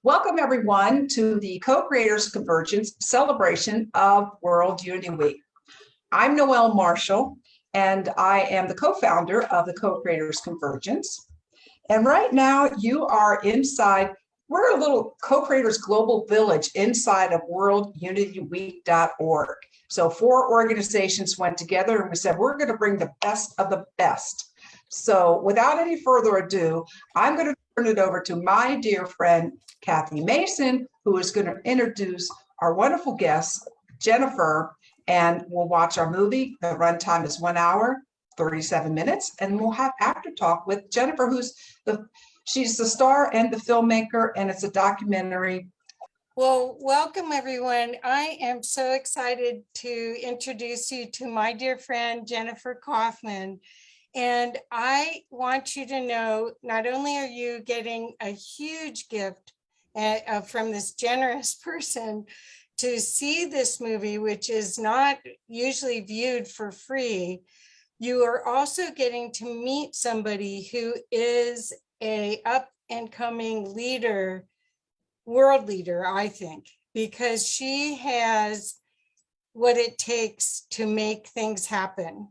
Welcome, everyone, to the Co-Creators Convergence celebration of World Unity Week. I'm Noelle Marshall, and I am the co-founder of the Co-Creators Convergence. And right now, you are inside, we're a little Co-Creators Global Village inside of worldunityweek.org. So 4 organizations went together and we said, we're going to bring the best of the best. So without any further ado, I'm going to turn it over to my dear friend, Kathy Mason, who is going to introduce our wonderful guest, Jennifer, and we'll watch our movie. The runtime is 1 hour, 37 minutes, and we'll have after talk with Jennifer, she's the star and the filmmaker, and it's a documentary. Well, welcome everyone. I am so excited to introduce you to my dear friend, Jennifer Kauffman. And I want you to know, not only are you getting a huge gift from this generous person to see this movie, which is not usually viewed for free, you are also getting to meet somebody who is a up and coming leader, world leader, I think, because she has what it takes to make things happen.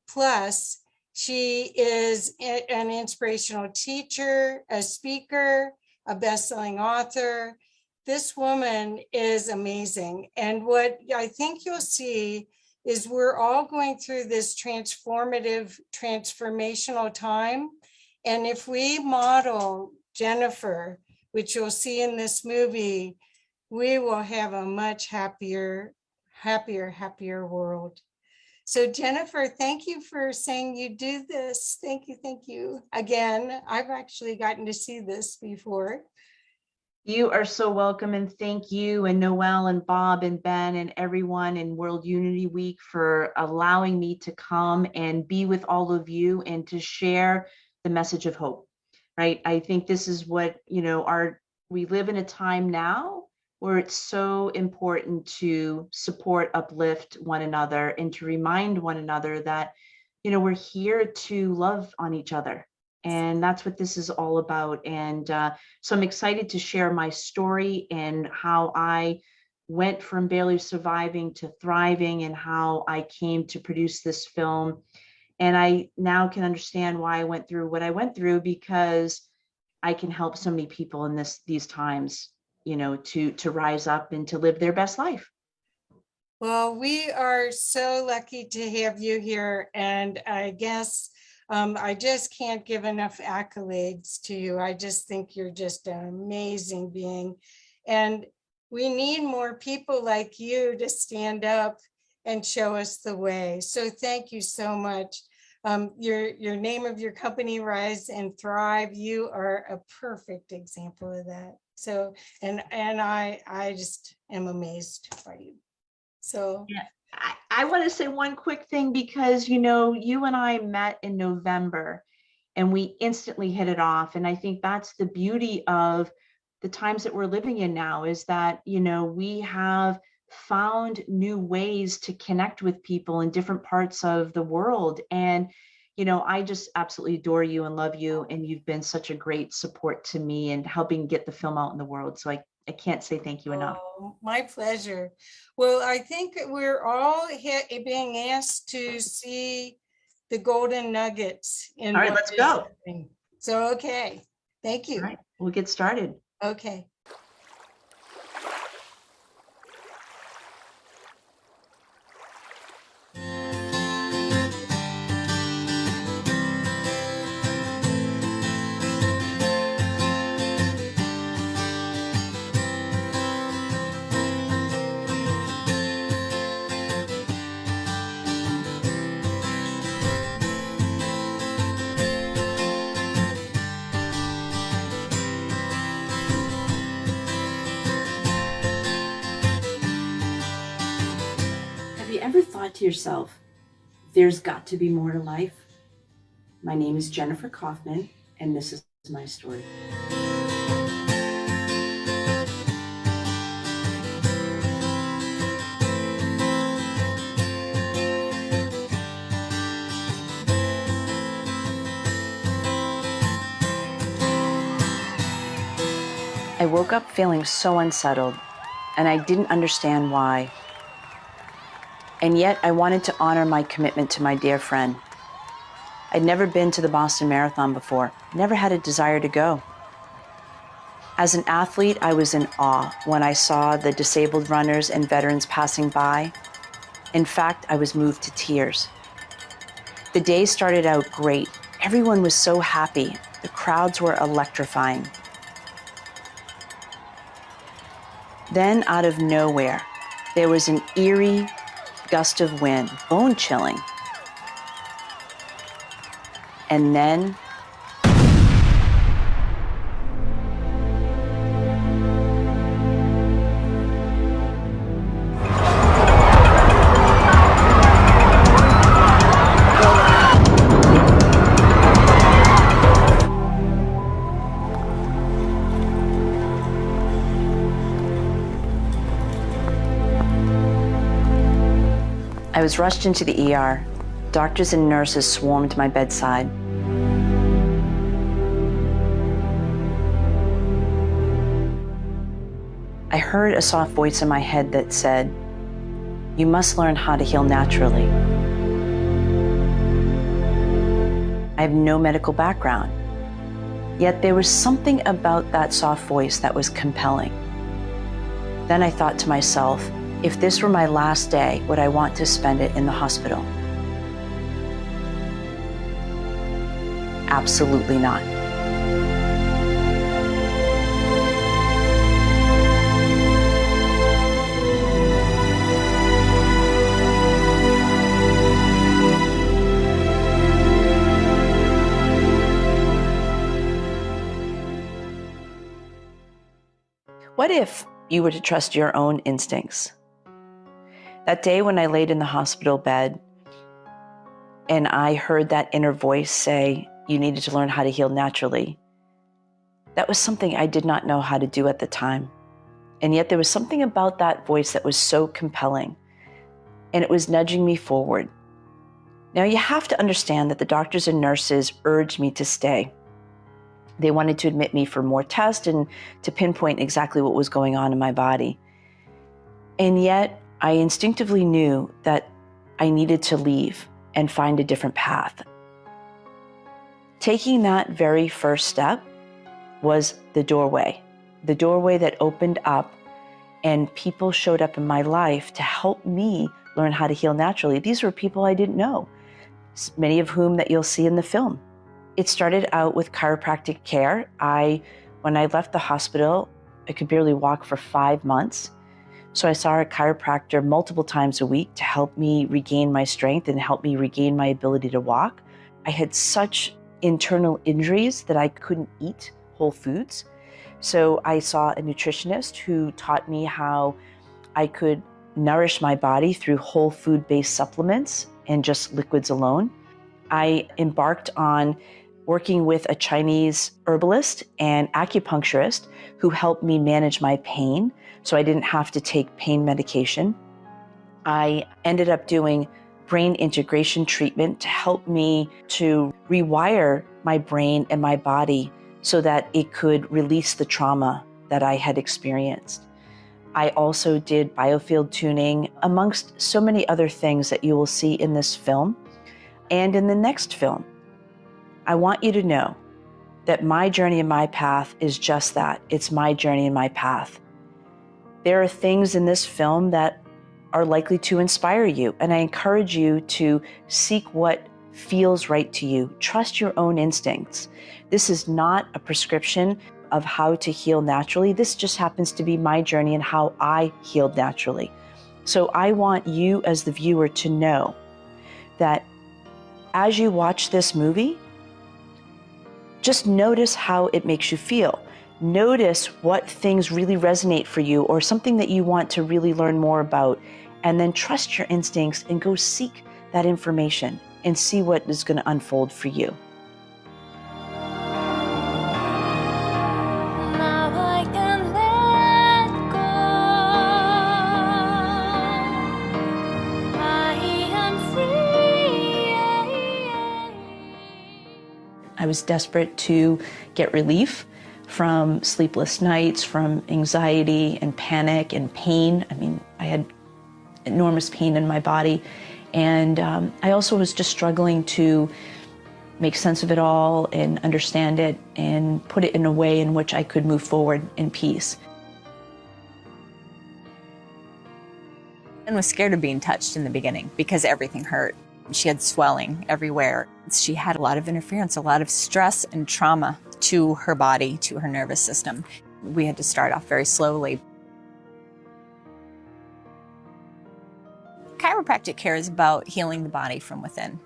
Plus, she is an inspirational teacher, a speaker, a best-selling author. This woman is amazing. And what I think you'll see is we're all going through this transformational time. And if we model Jennifer, which you'll see in this movie, we will have a much happier world. So Jennifer, thank you for saying you do this. Thank you. Again, I've actually gotten to see this before. You are so welcome, and thank you and Noelle and Bob and Ben and everyone in World Unity Week for allowing me to come and be with all of you and to share the message of hope, right? I think this is what, we live in a time now where it's so important to support, uplift one another and to remind one another that, we're here to love on each other. And that's what this is all about. And so I'm excited to share my story and how I went from barely surviving to thriving and how I came to produce this film. And I now can understand why I went through what I went through, because I can help so many people in these times, to rise up and to live their best life. Well, we are so lucky to have you here. And I guess I just can't give enough accolades to you. I just think you're just an amazing being. And we need more people like you to stand up and show us the way. So thank you so much. Your name of your company, Rise and Thrive, you are a perfect example of that. So, and I just am amazed by you. So yeah. I want to say one quick thing, because, you and I met in November and we instantly hit it off. And I think that's the beauty of the times that we're living in now, is that, we have found new ways to connect with people in different parts of the world. And, I just absolutely adore you and love you. And you've been such a great support to me and helping get the film out in the world. So I can't say thank you enough. Oh, my pleasure. Well, I think we're all being asked to see the golden nuggets. All right, let's go. Happening. So, okay. Thank you. All right, we'll get started. Okay. Ever thought to yourself, there's got to be more to life? My name is Jennifer Kauffman, and this is my story. I woke up feeling so unsettled, and I didn't understand why. And yet I wanted to honor my commitment to my dear friend. I'd never been to the Boston Marathon before, never had a desire to go. As an athlete, I was in awe when I saw the disabled runners and veterans passing by. In fact, I was moved to tears. The day started out great. Everyone was so happy. The crowds were electrifying. Then, out of nowhere, there was an eerie gust of wind, bone-chilling. And then, I was rushed into the ER. Doctors and nurses swarmed my bedside. I heard a soft voice in my head that said, "You must learn how to heal naturally." I have no medical background, yet there was something about that soft voice that was compelling. Then I thought to myself, if this were my last day, would I want to spend it in the hospital? Absolutely not. What if you were to trust your own instincts? That day when I laid in the hospital bed and I heard that inner voice say, you needed to learn how to heal naturally, that was something I did not know how to do at the time. And yet there was something about that voice that was so compelling, and it was nudging me forward. Now you have to understand that the doctors and nurses urged me to stay. They wanted to admit me for more tests and to pinpoint exactly what was going on in my body. And yet I instinctively knew that I needed to leave and find a different path. Taking that very first step was the doorway that opened up, and people showed up in my life to help me learn how to heal naturally. These were people I didn't know, many of whom that you'll see in the film. It started out with chiropractic care. When I left the hospital, I could barely walk for 5 months. So I saw a chiropractor multiple times a week to help me regain my strength and help me regain my ability to walk. I had such internal injuries that I couldn't eat whole foods. So I saw a nutritionist who taught me how I could nourish my body through whole food-based supplements and just liquids alone. I embarked on working with a Chinese herbalist and acupuncturist who helped me manage my pain, so I didn't have to take pain medication. I ended up doing brain integration treatment to help me to rewire my brain and my body so that it could release the trauma that I had experienced. I also did biofield tuning, amongst so many other things that you will see in this film and in the next film. I want you to know that my journey and my path is just that. It's my journey and my path. There are things in this film that are likely to inspire you, and I encourage you to seek what feels right to you. Trust your own instincts. This is not a prescription of how to heal naturally. This just happens to be my journey and how I healed naturally. So I want you as the viewer to know that as you watch this movie, just notice how it makes you feel. Notice what things really resonate for you or something that you want to really learn more about, and then trust your instincts and go seek that information and see what is going to unfold for you. Now I can let go. I am free. I was desperate to get relief from sleepless nights, from anxiety and panic and pain. I mean, I had enormous pain in my body. And I also was just struggling to make sense of it all and understand it and put it in a way in which I could move forward in peace. And was scared of being touched in the beginning because everything hurt. She had swelling everywhere. She had a lot of interference, a lot of stress and trauma to her body, to her nervous system. We had to start off very slowly. Chiropractic care is about healing the body from within.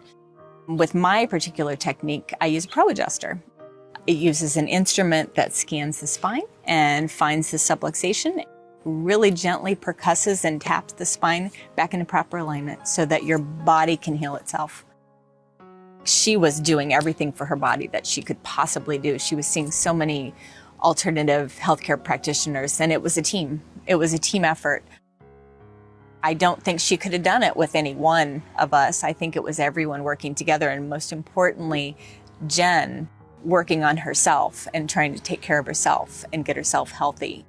With my particular technique, I use a Pro Adjuster. It uses an instrument that scans the spine and finds the subluxation, really gently percusses and taps the spine back into proper alignment so that your body can heal itself. She was doing everything for her body that she could possibly do. She was seeing so many alternative healthcare practitioners, and it was a team. It was a team effort. I don't think she could have done it with any one of us. I think it was everyone working together, and most importantly, Jen working on herself and trying to take care of herself and get herself healthy.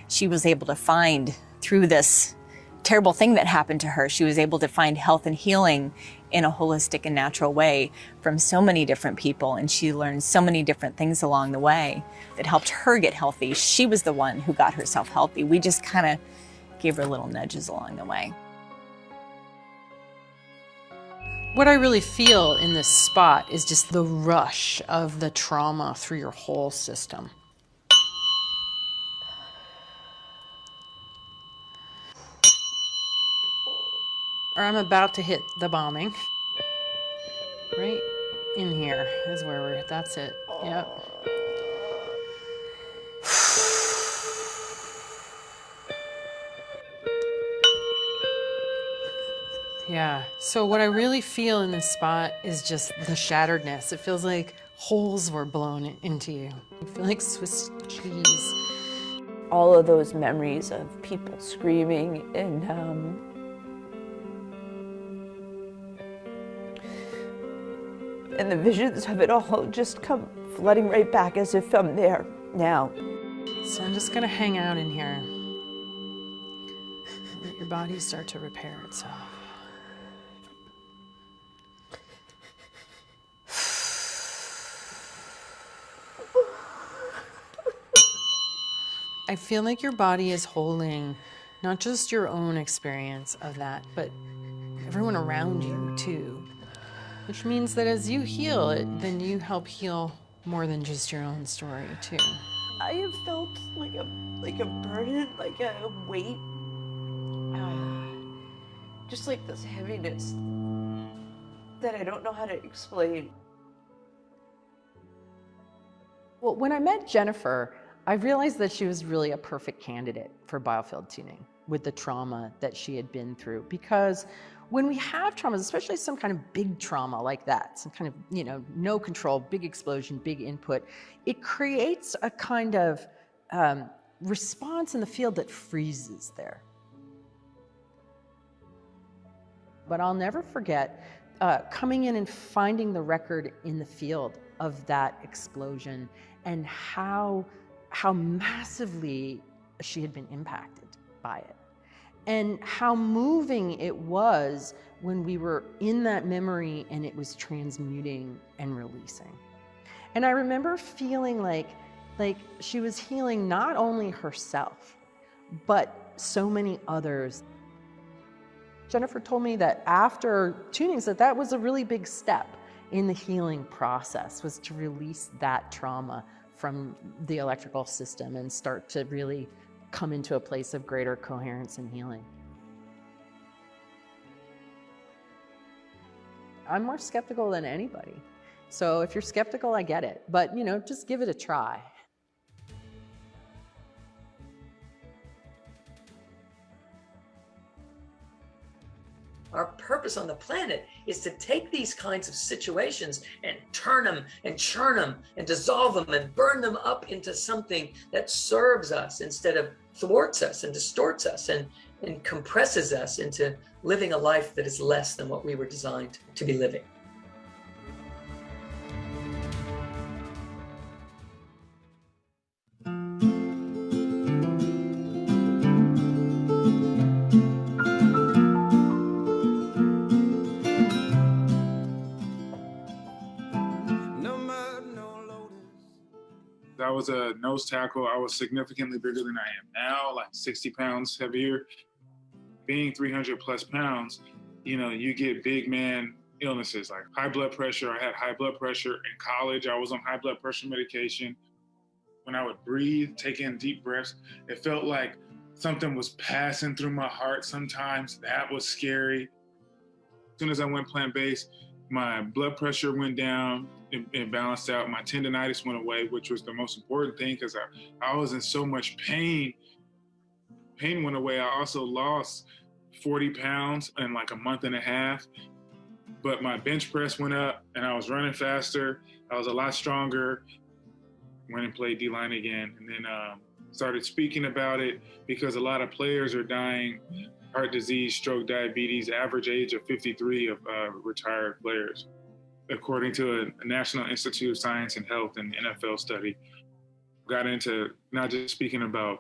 She was able to find, through this terrible thing that happened to her, she was able to find health and healing in a holistic and natural way from so many different people, and she learned so many different things along the way that helped her get healthy. She was the one who got herself healthy. We just kind of gave her little nudges along the way. What I really feel in this spot is just the rush of the trauma through your whole system. Or I'm about to hit the bombing. Right in here is where we're, that's it. Yep. Yeah, so what I really feel in this spot is just the shatteredness. It feels like holes were blown into you. You feel like Swiss cheese. All of those memories of people screaming and the visions of it all just come flooding right back as if I'm there now. So I'm just gonna hang out in here. Let your body start to repair itself. I feel like your body is holding not just your own experience of that, but everyone around you too. Which means that as you heal it, then you help heal more than just your own story too. I have felt like a burden, like a weight, just like this heaviness that I don't know how to explain. Well, when I met Jennifer, I realized that she was really a perfect candidate for biofield tuning with the trauma that she had been through. Because when we have traumas, especially some kind of big trauma like that, some kind of, no control, big explosion, big input, it creates a kind of response in the field that freezes there. But I'll never forget coming in and finding the record in the field of that explosion and how massively she had been impacted by it. And how moving it was when we were in that memory and it was transmuting and releasing. And I remember feeling like she was healing not only herself, but so many others. Jennifer told me that after tunings that was a really big step in the healing process, was to release that trauma from the electrical system and start to really come into a place of greater coherence and healing. I'm more skeptical than anybody. So if you're skeptical, I get it. But, just give it a try. Our purpose on the planet is to take these kinds of situations and turn them and churn them and dissolve them and burn them up into something that serves us instead of thwarts us and distorts us and compresses us into living a life that is less than what we were designed to be living. I was a nose tackle. I was significantly bigger than I am now, like 60 pounds heavier. Being 300 plus pounds, you know, you get big man illnesses like high blood pressure. I had high blood pressure in college. I was on high blood pressure medication. When I would breathe, take in deep breaths, it felt like something was passing through my heart sometimes. That was scary. As soon as I went plant-based, my blood pressure went down, it balanced out. My tendonitis went away, which was the most important thing because I was in so much pain. Pain went away. I also lost 40 pounds in like a month and a half, but my bench press went up and I was running faster. I was a lot stronger. Went and played D-line again, and then started speaking about it because a lot of players are dying, heart disease, stroke, diabetes, average age of 53 of retired players. According to a National Institute of Science and Health and NFL study, got into not just speaking about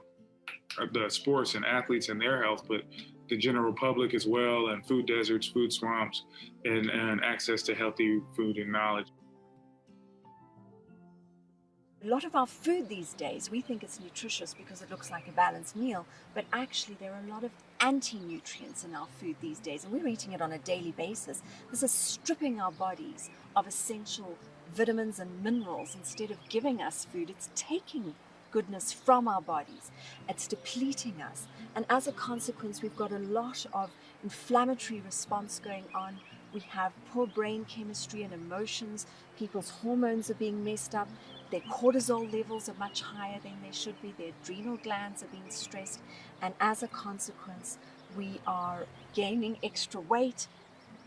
the sports and athletes and their health, but the general public as well, and food deserts, food swamps, and access to healthy food and knowledge. A lot of our food these days, we think it's nutritious because it looks like a balanced meal, but actually there are a lot of anti-nutrients in our food these days, and we're eating it on a daily basis. This is stripping our bodies of essential vitamins and minerals. Instead of giving us food, it's taking goodness from our bodies. It's depleting us. And as a consequence, we've got a lot of inflammatory response going on. We have poor brain chemistry and emotions. People's hormones are being messed up. Their cortisol levels are much higher than they should be. Their adrenal glands are being stressed. And as a consequence, we are gaining extra weight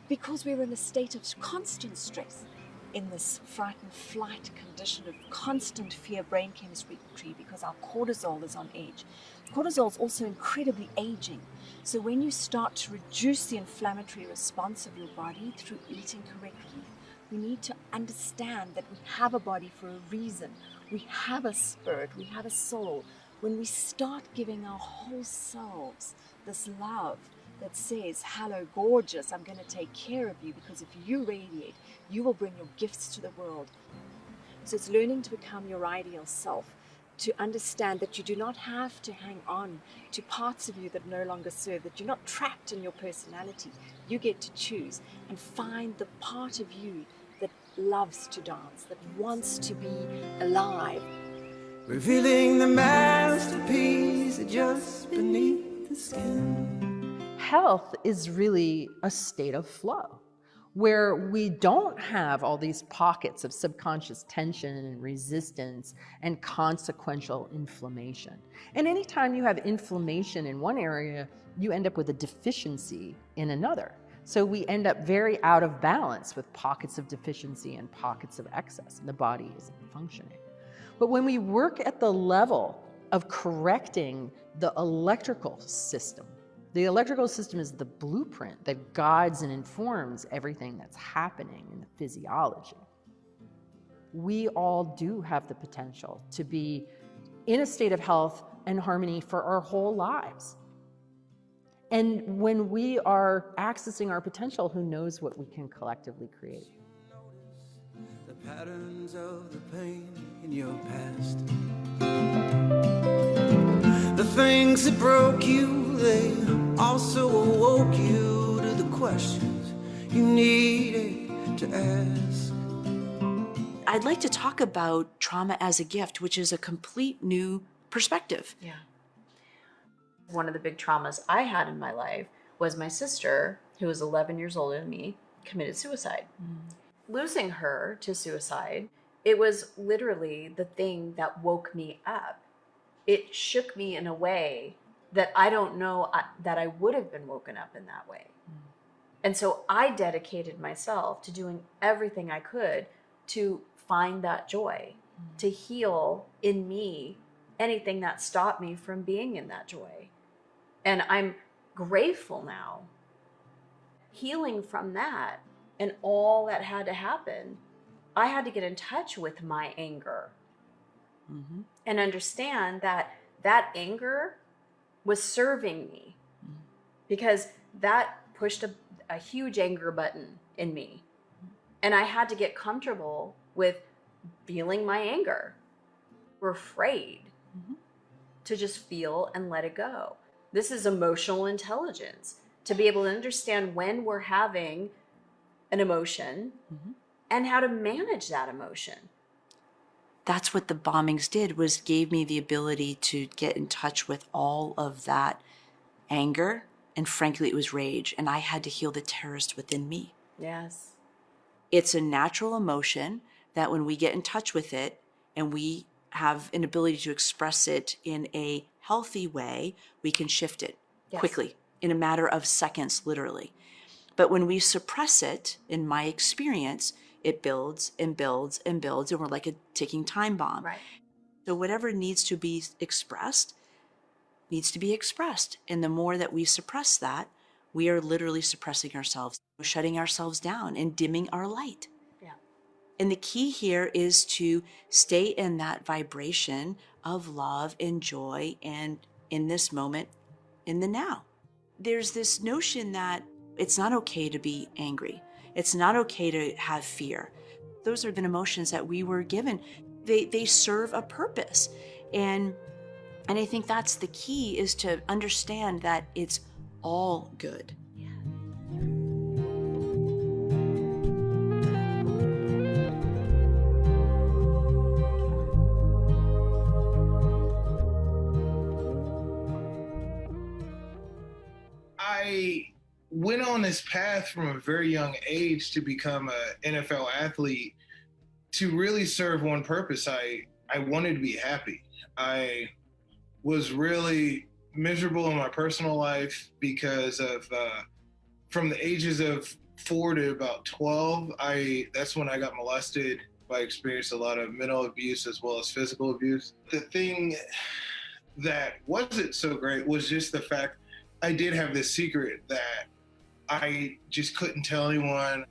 because we're in a state of constant stress, in this fright and flight condition of constant fear brain chemistry, because our cortisol is on edge. Cortisol is also incredibly aging. So when you start to reduce the inflammatory response of your body through eating correctly, we need to understand that we have a body for a reason. We have a spirit, we have a soul. When we start giving our whole selves this love that says, hello, gorgeous, I'm going to take care of you, because if you radiate, you will bring your gifts to the world. So it's learning to become your ideal self, to understand that you do not have to hang on to parts of you that no longer serve, that you're not trapped in your personality. You get to choose and find the part of you that loves to dance, that wants to be alive. Revealing the masterpiece just beneath the skin. Health is really a state of flow where we don't have all these pockets of subconscious tension and resistance and consequential inflammation. And anytime you have inflammation in one area, you end up with a deficiency in another. So we end up very out of balance with pockets of deficiency and pockets of excess, and the body isn't functioning. But when we work at the level of correcting the electrical system, the electrical system is the blueprint that guides and informs everything that's happening in the physiology. We all do have the potential to be in a state of health and harmony for our whole lives. And when we are accessing our potential, who knows what we can collectively create. The patterns of the pain in your past. The things that broke you, they also awoke you to the questions you needed to ask. I'd like to talk about trauma as a gift, which is a complete new perspective. Yeah. One of the big traumas I had in my life was my sister, who was 11 years older than me, committed suicide. Losing her to suicide, it was literally the thing that woke me up. It shook me in a way that I don't know that I would have been woken up in that way. And so I dedicated myself to doing everything I could to find that joy, to heal in me anything that stopped me from being in that joy. And I'm grateful now. Healing from that and all that had to happen, I had to get in touch with my anger and understand that that anger was serving me, because that pushed a huge anger button in me. And I had to get comfortable with feeling my anger. we're afraid to just feel and let it go. This is emotional intelligence, to be able to understand when we're having an emotion and how to manage that emotion. That's what the bombings did, was gave me the ability to get in touch with all of that anger, and frankly, it was rage, and I had to heal the terrorist within me. Yes. It's a natural emotion that when we get in touch with it and we have an ability to express it in a healthy way, we can shift it quickly, in a matter of seconds, literally. But when we suppress it, in my experience, it builds and builds and builds, and we're like a ticking time bomb. Right. So whatever needs to be expressed needs to be expressed. And the more that we suppress that, we are literally suppressing ourselves, shutting ourselves down and dimming our light. Yeah. And the key here is to stay in that vibration of love and joy, and in this moment, in the now. There's this notion that it's not okay to be angry. It's not okay to have fear. Those have been emotions that we were given. They serve a purpose. And I think that's the key, is to understand that it's all good. I went on this path from a very young age to become an NFL athlete to really serve one purpose. I wanted to be happy. I was really miserable in my personal life because of, from the ages of 4 to about 12, that's when I got molested. I experienced a lot of mental abuse as well as physical abuse. The thing that wasn't so great was just the fact I did have this secret that I just couldn't tell anyone.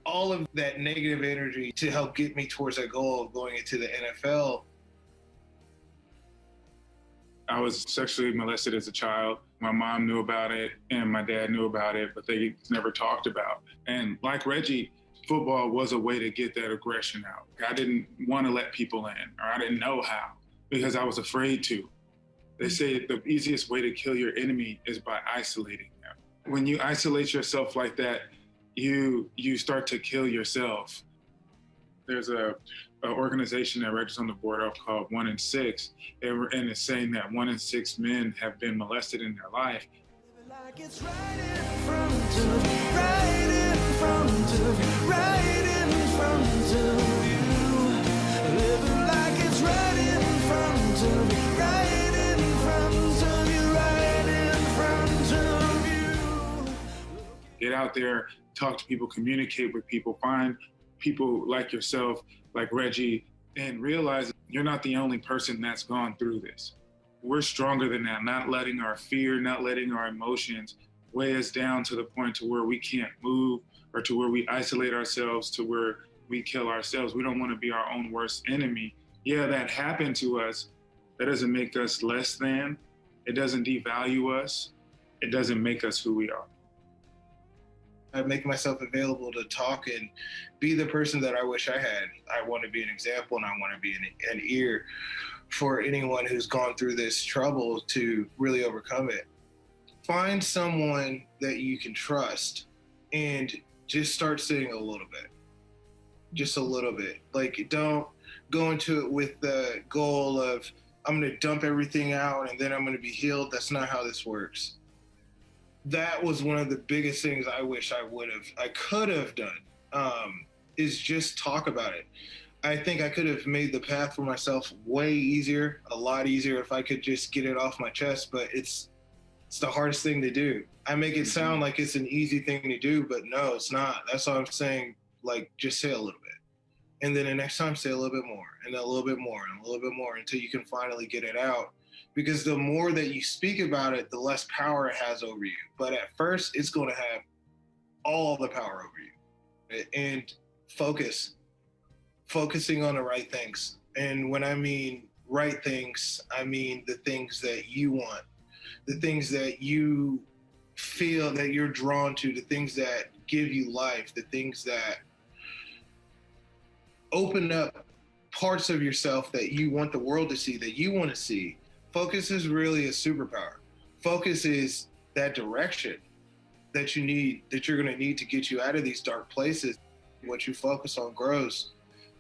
All of that negative energy to help get me towards that goal of going into the NFL. I was sexually molested as a child. My mom knew about it and my dad knew about it, but they never talked about. And like Reggie, football was a way to get that aggression out. I didn't want to let people in, or I didn't know how, because I was afraid to. They say the easiest way to kill your enemy is by isolating them. When you isolate yourself like that, you start to kill yourself. There's an organization that Reggie's on the board of called 1 in 6, and it's saying that 1 in 6 men have been molested in their life. Like it's right in front of, right in front of, right in front of you. Living like it's right in front of, right in front of you, right in front of you. Get out there, talk to people, communicate with people, find people like yourself, like Reggie, and realize you're not the only person that's gone through this. We're stronger than that, not letting our fear, not letting our emotions weigh us down to the point to where we can't move, or to where we isolate ourselves, to where we kill ourselves. We don't want to be our own worst enemy. Yeah, that happened to us. That doesn't make us less than. It doesn't devalue us. It doesn't make us who we are. I make myself available to talk and be the person that I wish I had. I want to be an example, and I want to be an ear for anyone who's gone through this trouble to really overcome it. Find someone that you can trust and just start saying a little bit. Just a little bit. Like, don't go into it with the goal of, I'm going to dump everything out and then I'm going to be healed. That's not how this works. That was one of the biggest things I wish I could have done, is just talk about it. I think I could have made the path for myself way easier, a lot easier, if I could just get it off my chest, but it's the hardest thing to do. I make it sound like it's an easy thing to do, but no, it's not. That's why I'm saying, like, just say a little bit. And then the next time, say a little bit more, and a little bit more, and a little bit more, until you can finally get it out. Because the more that you speak about it, the less power it has over you. But at first, it's going to have all the power over you. And focusing on the right things. And when I mean right things, I mean the things that you want, the things that you feel that you're drawn to, the things that give you life, the things that open up parts of yourself that you want the world to see, that you want to see. Focus is really a superpower. Focus is that direction that you need, that you're going to need to get you out of these dark places. What you focus on grows.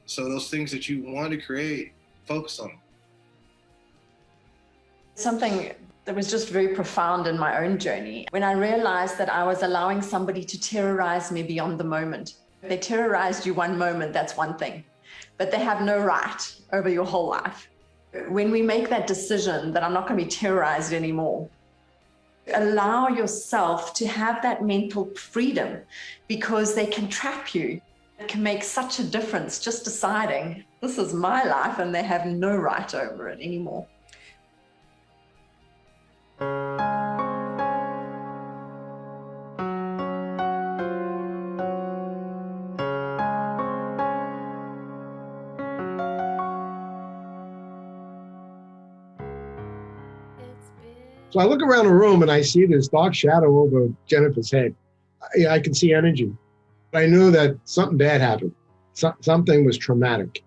So those things that you want to create, focus on them. Something that was just very profound in my own journey, when I realized that I was allowing somebody to terrorize me beyond the moment. If they terrorized you one moment, that's one thing, but they have no right over your whole life. When we make that decision that I'm not going to be terrorized anymore, allow yourself to have that mental freedom, because they can trap you. It can make such a difference just deciding this is my life and they have no right over it anymore. So I look around the room and I see this dark shadow over Jennifer's head. I can see energy. I knew that something bad happened. Something was traumatic.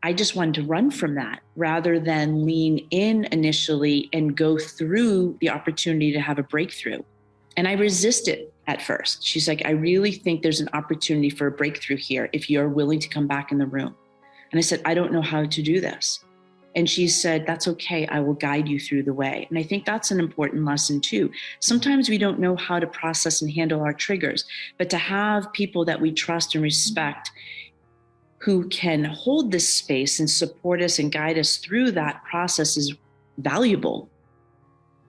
I just wanted to run from that rather than lean in initially and go through the opportunity to have a breakthrough. And I resisted at first. She's like, I really think there's an opportunity for a breakthrough here if you're willing to come back in the room. And I said, I don't know how to do this. And she said, that's okay, I will guide you through the way. And I think that's an important lesson too. Sometimes we don't know how to process and handle our triggers, but to have people that we trust and respect who can hold this space and support us and guide us through that process is valuable.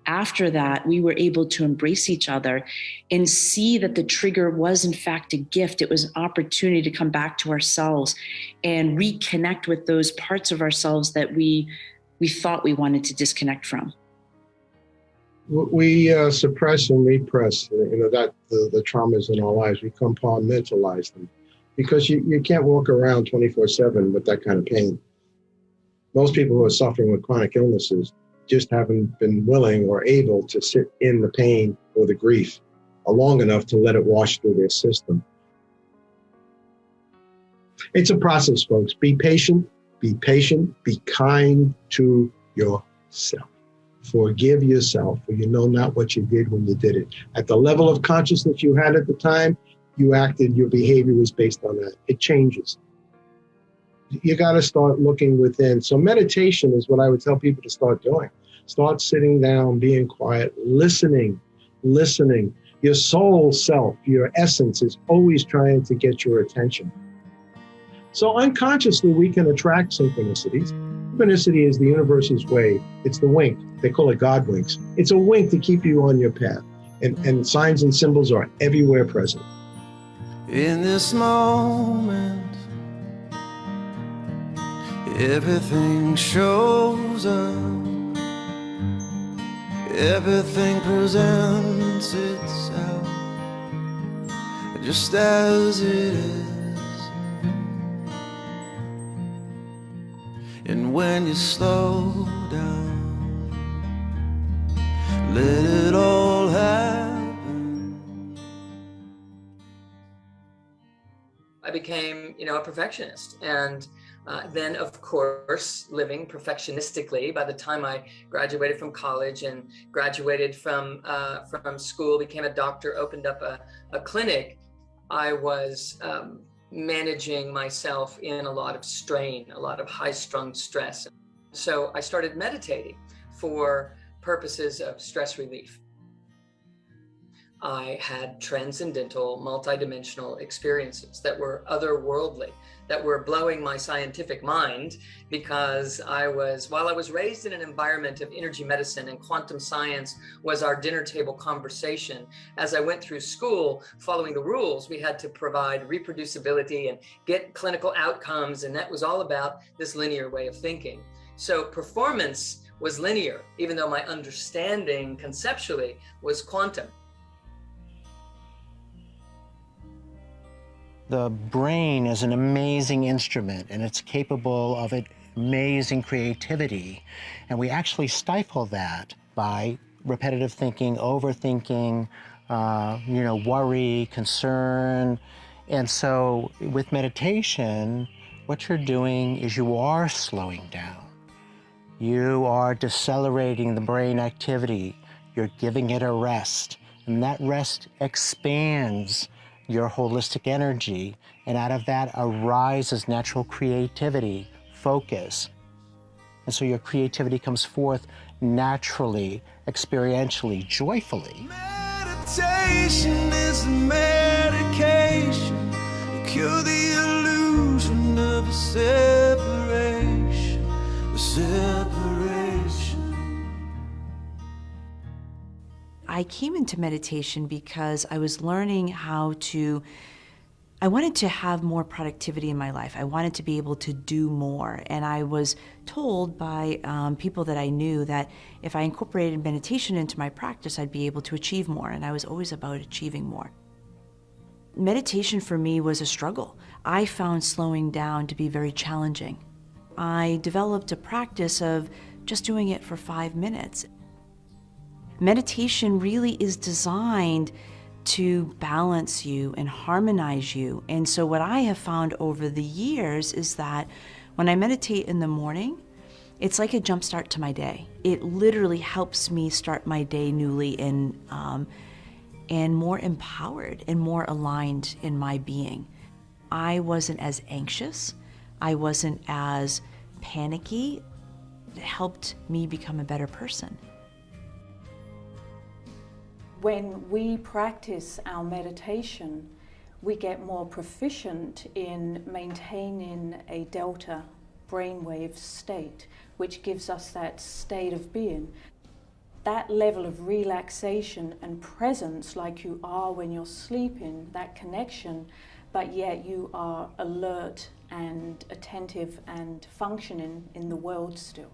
After that, we were able to embrace each other and see that the trigger was in fact a gift. It was an opportunity to come back to ourselves and reconnect with those parts of ourselves that we thought we wanted to disconnect from. We suppress and repress, that the traumas in our lives. We compartmentalize them because you can't walk around 24/7 with that kind of pain. Most people who are suffering with chronic illnesses just haven't been willing or able to sit in the pain or the grief long enough to let it wash through their system. It's a process, folks. Be patient, be kind to yourself. Forgive yourself, for you know not what you did when you did it. At the level of consciousness you had at the time, you acted, your behavior was based on that. It changes. You got to start looking within. So meditation is what I would tell people to start doing. Start sitting down, being quiet, listening. Your soul self, your essence is always trying to get your attention. So unconsciously, we can attract synchronicities. Synchronicity is the universe's way. It's the wink. They call it God winks. It's a wink to keep you on your path. And signs and symbols are everywhere present. In this moment, everything shows up. Everything presents itself just as it is. And when you slow down, let it all happen. I became, a perfectionist, and then, of course, living perfectionistically. By the time I graduated from college and graduated from school, became a doctor, opened up a clinic, I was managing myself in a lot of strain, a lot of high-strung stress. So I started meditating for purposes of stress relief. I had transcendental, multidimensional experiences that were otherworldly, that were blowing my scientific mind, because while I was raised in an environment of energy medicine and quantum science was our dinner table conversation, as I went through school, following the rules, we had to provide reproducibility and get clinical outcomes, and that was all about this linear way of thinking. So performance was linear, even though my understanding conceptually was quantum. The brain is an amazing instrument, and it's capable of amazing creativity. And we actually stifle that by repetitive thinking, overthinking, worry, concern. And so with meditation, what you're doing is you are slowing down. You are decelerating the brain activity. You're giving it a rest. And that rest expands your holistic energy. And out of that arises natural creativity, focus. And so your creativity comes forth naturally, experientially, joyfully. Meditation is a medication to cure the illusion of a separation, a separation. I came into meditation because I was learning I wanted to have more productivity in my life. I wanted to be able to do more. And I was told by people that I knew that if I incorporated meditation into my practice, I'd be able to achieve more. And I was always about achieving more. Meditation for me was a struggle. I found slowing down to be very challenging. I developed a practice of just doing it for 5 minutes. Meditation really is designed to balance you and harmonize you. And so what I have found over the years is that when I meditate in the morning, it's like a jump start to my day. It literally helps me start my day newly and more empowered and more aligned in my being. I wasn't as anxious. I wasn't as panicky. It helped me become a better person. When we practice our meditation, we get more proficient in maintaining a delta brainwave state, which gives us that state of being. That level of relaxation and presence, like you are when you're sleeping, that connection, but yet you are alert and attentive and functioning in the world still.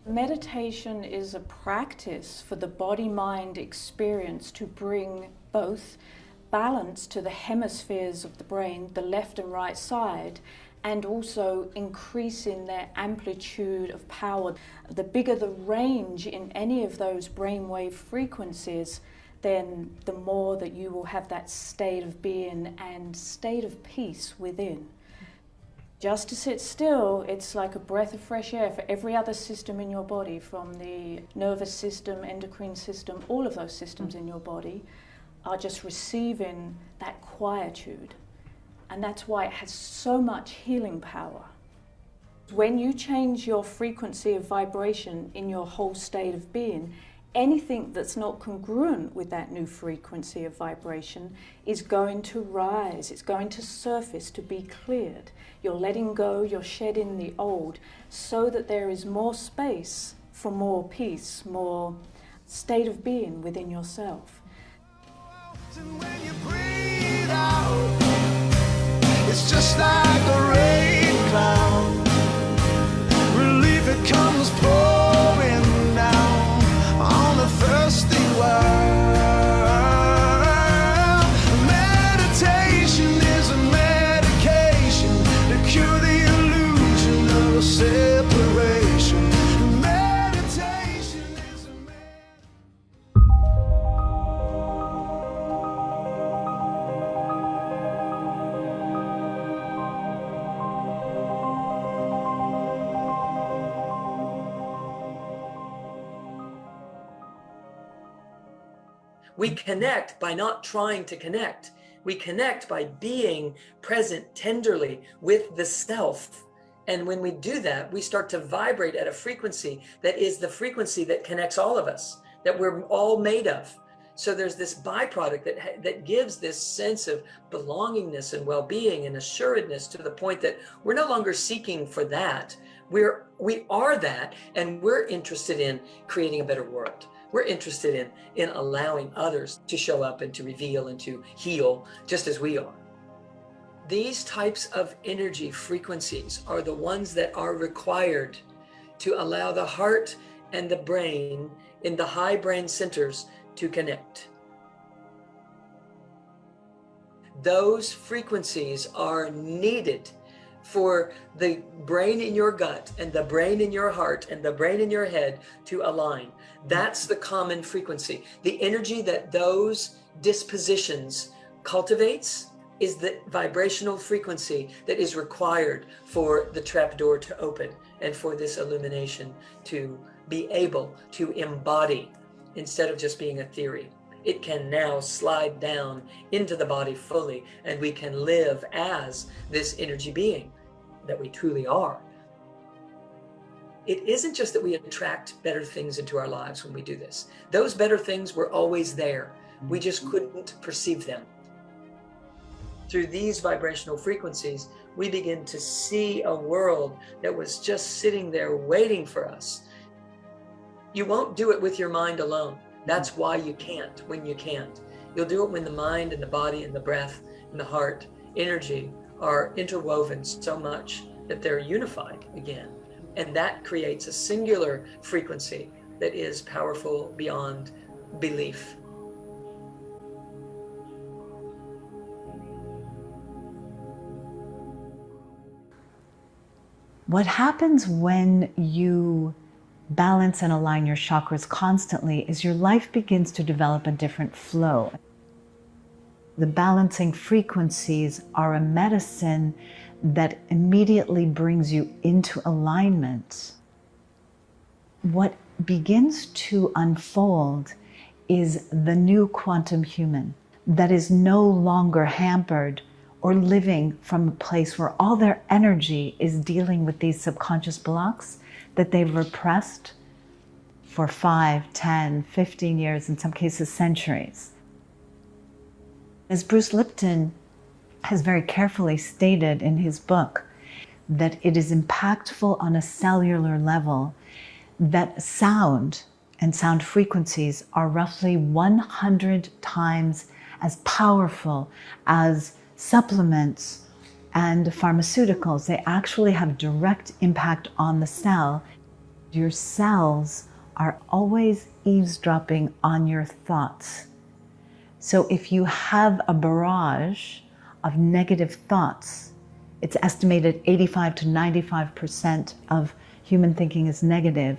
Meditation is a practice for the body-mind experience to bring both balance to the hemispheres of the brain, the left and right side, and also increasing their amplitude of power. The bigger the range in any of those brainwave frequencies, then the more that you will have that state of being and state of peace within. Just to sit still, it's like a breath of fresh air for every other system in your body, from the nervous system, endocrine system, all of those systems in your body are just receiving that quietude. And that's why it has so much healing power. When you change your frequency of vibration in your whole state of being, anything that's not congruent with that new frequency of vibration is going to rise, it's going to surface to be cleared. You're letting go, you're shedding the old, so that there is more space for more peace, more state of being within yourself. When you breathe out, it's just like a rain cloud. Relief, it comes pouring down on the thirsty world. Meditation is a medication to cure the illusion of a separation. Meditation is a We connect by not trying to connect. We connect by being present tenderly with the self. And when we do that, we start to vibrate at a frequency that is the frequency that connects all of us, that we're all made of. So there's this byproduct that gives this sense of belongingness and well-being and assuredness, to the point that we're no longer seeking for that. We are that, and we're interested in creating a better world. We're interested in allowing others to show up and to reveal and to heal just as we are. These types of energy frequencies are the ones that are required to allow the heart and the brain in the high brain centers to connect. Those frequencies are needed for the brain in your gut and the brain in your heart and the brain in your head to align. That's the common frequency. The energy that those dispositions cultivates is the vibrational frequency that is required for the trapdoor to open and for this illumination to be able to embody instead of just being a theory. It can now slide down into the body fully, and we can live as this energy being that we truly are. It isn't just that we attract better things into our lives when we do this. Those better things were always there. We just couldn't perceive them. Through these vibrational frequencies, we begin to see a world that was just sitting there waiting for us. You won't do it with your mind alone. That's why you can't when you can't. You'll do it when the mind and the body and the breath and the heart energy are interwoven so much that they're unified again. And that creates a singular frequency that is powerful beyond belief. What happens when you balance and align your chakras constantly is your life begins to develop a different flow. The balancing frequencies are a medicine that immediately brings you into alignment. What begins to unfold is the new quantum human that is no longer hampered or living from a place where all their energy is dealing with these subconscious blocks that they've repressed for 5, 10, 15 years, in some cases centuries. As Bruce Lipton has very carefully stated in his book, that it is impactful on a cellular level, that sound and sound frequencies are roughly 100 times as powerful as supplements and pharmaceuticals. They actually have direct impact on the cell. Your cells are always eavesdropping on your thoughts. So if you have a barrage of negative thoughts, it's estimated 85 to 95% of human thinking is negative.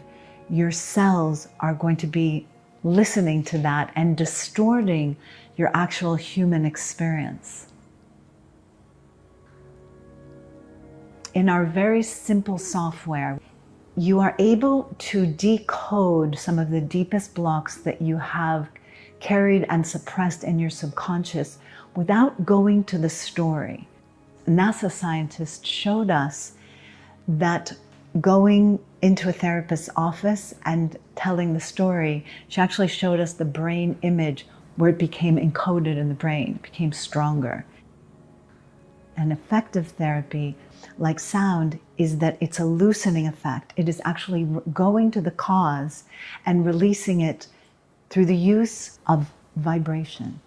Your cells are going to be listening to that and distorting your actual human experience. In our very simple software, you are able to decode some of the deepest blocks that you have carried and suppressed in your subconscious without going to the story. NASA scientists showed us that going into a therapist's office and telling the story, she actually showed us the brain image where it became encoded in the brain, it became stronger. An effective therapy, like sound, is that it's a loosening effect. It is actually going to the cause and releasing it through the use of vibration.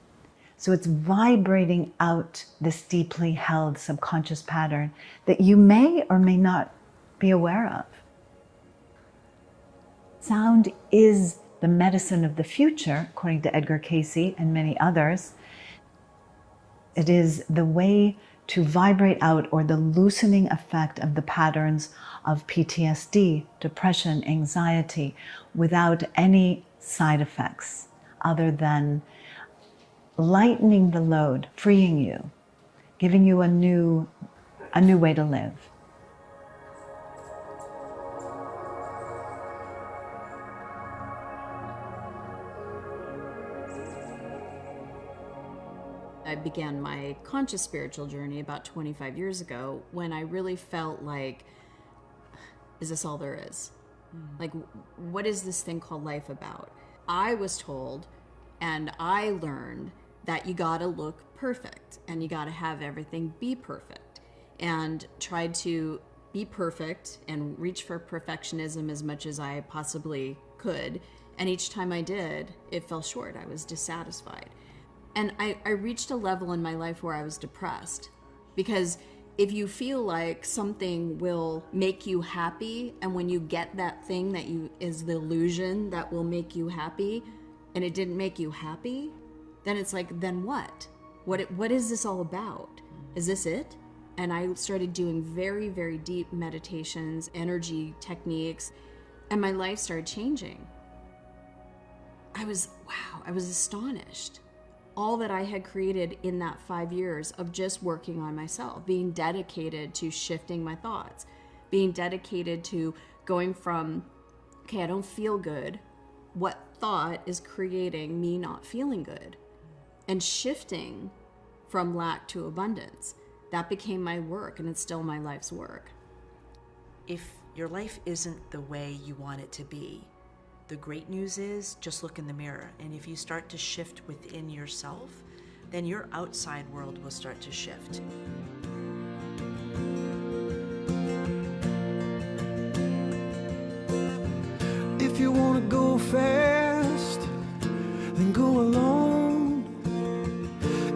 So it's vibrating out this deeply held subconscious pattern that you may or may not be aware of. Sound is the medicine of the future, according to Edgar Cayce and many others. It is the way to vibrate out, or the loosening effect of the patterns of PTSD, depression, anxiety, without any side effects other than lightening the load, freeing you, giving you a new way to live. I began my conscious spiritual journey about 25 years ago when I really felt like, is this all there is? Like, what is this thing called life about? I was told, and I learned, that you gotta look perfect and you gotta have everything be perfect, and tried to be perfect and reach for perfectionism as much as I possibly could. And each time I did, it fell short. I was dissatisfied. And I reached a level in my life where I was depressed, because if you feel like something will make you happy, and when you get that thing that is the illusion that will make you happy, and it didn't make you happy, then it's like, then what? What is this all about? Is this it? And I started doing very, very deep meditations, energy techniques, and my life started changing. I was astonished. all that I had created in that 5 years of just working on myself, being dedicated to shifting my thoughts, being dedicated to going from, okay, I don't feel good. What thought is creating me not feeling good? And shifting from lack to abundance. That became my work, and it's still my life's work. If your life isn't the way you want it to be, the great news is just look in the mirror. And if you start to shift within yourself, then your outside world will start to shift. If you want to go fast, then go alone.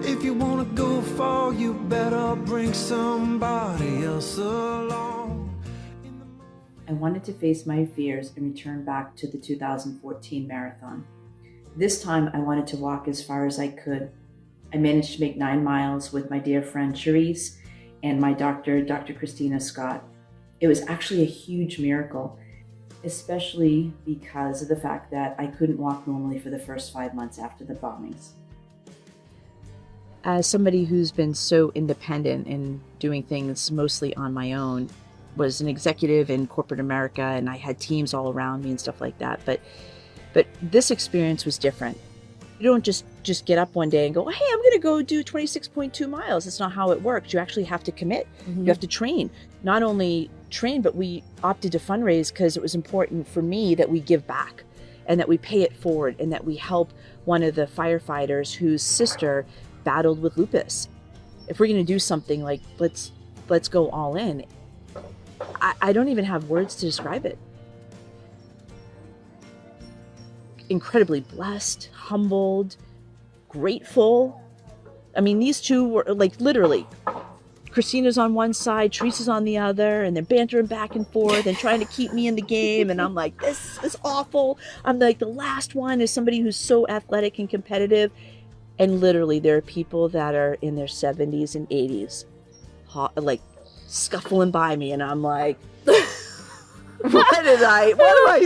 If you want to go far, you better bring somebody else along. I wanted to face my fears and return back to the 2014 marathon. This time, I wanted to walk as far as I could. I managed to make 9 miles with my dear friend Charisse and my doctor, Dr. Christina Scott. It was actually a huge miracle, especially because of the fact that I couldn't walk normally for the first 5 months after the bombings. As somebody who's been so independent and doing things mostly on my own, was an executive in corporate America, and I had teams all around me and stuff like that. But this experience was different. You don't just get up one day and go, hey, I'm going to go do 26.2 miles. That's not how it works. You actually have to commit. Mm-hmm. You have to train. Not only train, but we opted to fundraise because it was important for me that we give back and that we pay it forward and that we help one of the firefighters whose sister battled with lupus. If we're going to do something, like let's go all in. I don't even have words to describe it. Incredibly blessed, humbled, grateful. I mean, these two were like literally, Christina's on one side, Teresa's on the other, and they're bantering back and forth and trying to keep me in the game. And I'm like, this is awful. I'm like the last one as somebody who's so athletic and competitive. And literally there are people that are in their 70s and 80s, like scuffling by me, and I'm like, what am I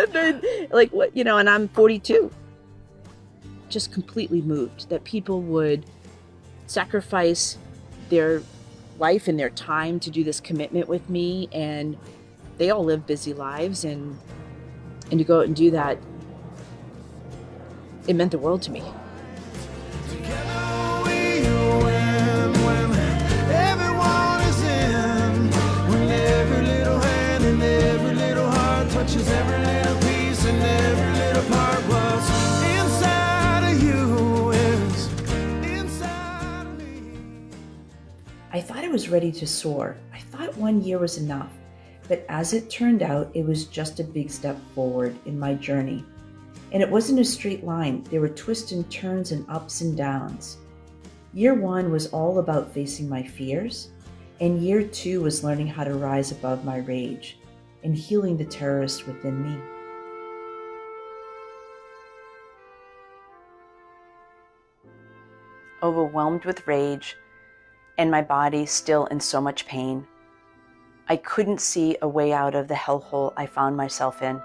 doing? And like, what, you know, and I'm 42. Just completely moved that people would sacrifice their life and their time to do this commitment with me, and they all live busy lives, and to go out and do that, it meant the world to me. Touches every little piece and every little part. What's inside of you is inside of me. I thought I was ready to soar. I thought 1 year was enough. But as it turned out, it was just a big step forward in my journey. And it wasn't a straight line. There were twists and turns and ups and downs. Year 1 was all about facing my fears. And year 2 was learning how to rise above my rage and healing the terrorist within me. Overwhelmed with rage and my body still in so much pain, I couldn't see a way out of the hellhole I found myself in.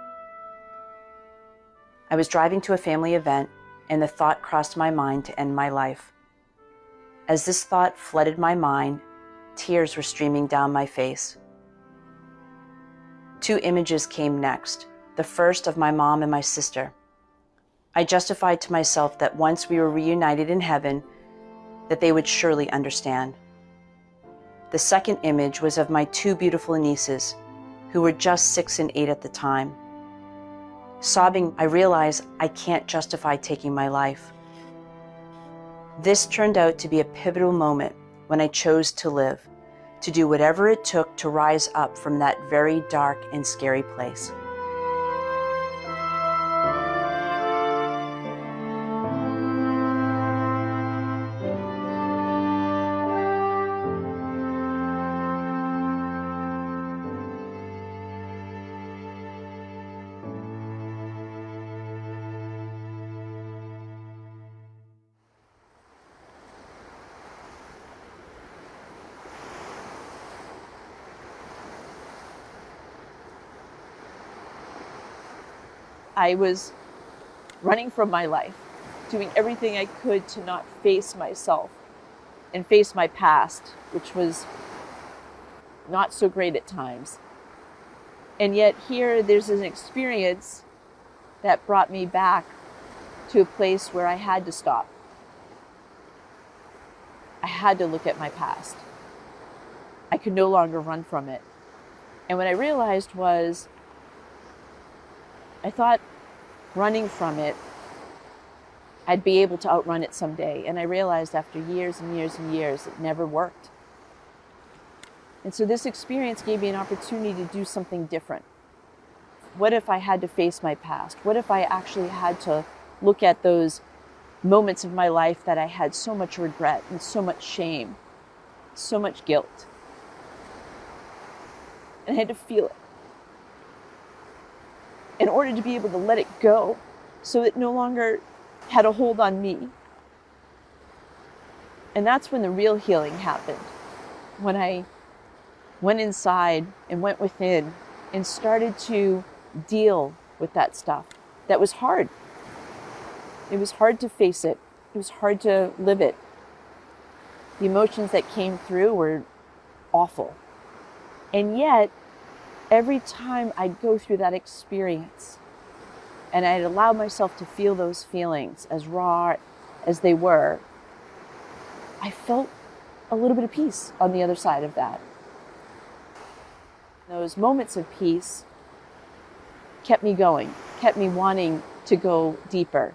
I was driving to a family event and the thought crossed my mind to end my life. As this thought flooded my mind, tears were streaming down my face. 2 images came next, the first of my mom and my sister. I justified to myself that once we were reunited in heaven, that they would surely understand. The second image was of my 2 beautiful nieces, who were just 6 and 8 at the time. Sobbing, I realized I can't justify taking my life. This turned out to be a pivotal moment when I chose to live, to do whatever it took to rise up from that very dark and scary place. I was running from my life. doing everything I could to not face myself and face my past, which was not so great at times. And yet here there's an experience that brought me back to a place where I had to stop. I had to look at my past. I could no longer run from it. And what I realized was, I thought running from it, I'd be able to outrun it someday. And I realized after years and years and years, it never worked. And so this experience gave me an opportunity to do something different. What if I had to face my past? What if I actually had to look at those moments of my life that I had so much regret and so much shame, so much guilt? And I had to feel it in order to be able to let it go so it no longer had a hold on me. And that's when the real healing happened. When I went inside and went within and started to deal with that stuff that was hard. It was hard to face it. It was hard to live it. The emotions that came through were awful. And yet, every time I'd go through that experience and I'd allow myself to feel those feelings as raw as they were, I felt a little bit of peace on the other side of that. Those moments of peace kept me going, kept me wanting to go deeper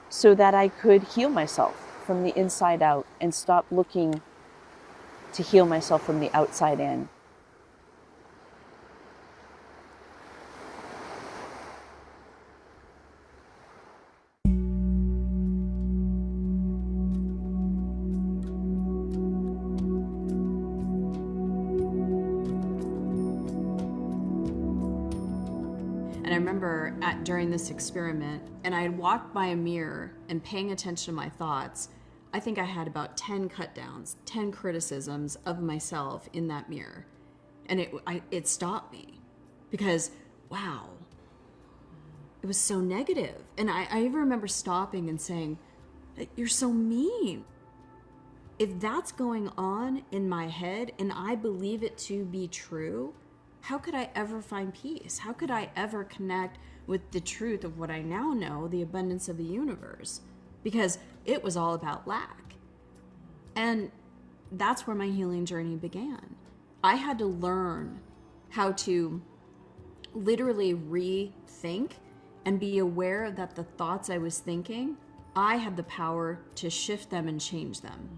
so that I could heal myself from the inside out and stop looking to heal myself from the outside in. And I remember during this experiment, and I had walked by a mirror and paying attention to my thoughts, I think I had about 10 cut downs, 10 criticisms of myself in that mirror. And it stopped me because, wow, it was so negative. And I even remember stopping and saying, you're so mean. If that's going on in my head and I believe it to be true, how could I ever find peace? How could I ever connect with the truth of what I now know, the abundance of the universe? Because it was all about lack. And that's where my healing journey began. I had to learn how to literally rethink and be aware that the thoughts I was thinking, I had the power to shift them and change them.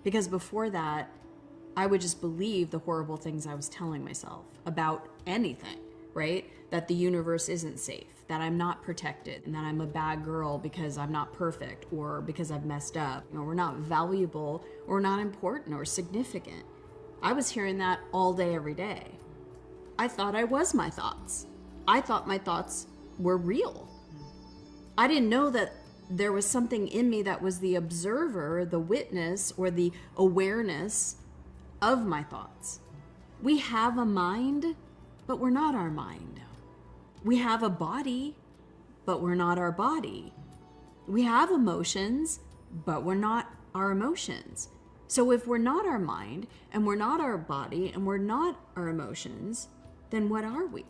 Because before that, I would just believe the horrible things I was telling myself about anything, right? That the universe isn't safe, that I'm not protected, and that I'm a bad girl because I'm not perfect or because I've messed up, or we're not valuable or not important or significant. I was hearing that all day, every day. I thought I was my thoughts. I thought my thoughts were real. I didn't know that there was something in me that was the observer, the witness, or the awareness of my thoughts. We have a mind, but we're not our mind. We have a body, but we're not our body. We have emotions, but we're not our emotions. So if we're not our mind, and we're not our body, and we're not our emotions, then what are we?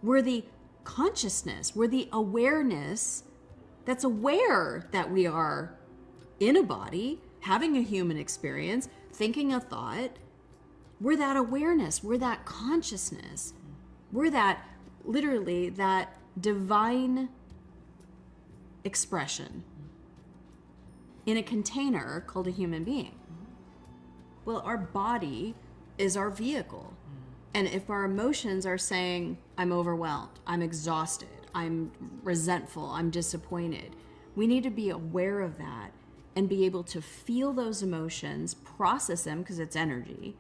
We're the consciousness, we're the awareness that's aware that we are in a body, having a human experience, thinking a thought. We're that awareness, we're that consciousness. We're that, literally, that divine expression in a container called a human being. Well, our body is our vehicle. And if our emotions are saying, I'm overwhelmed, I'm exhausted, I'm resentful, I'm disappointed, we need to be aware of that and be able to feel those emotions, process them because it's energy.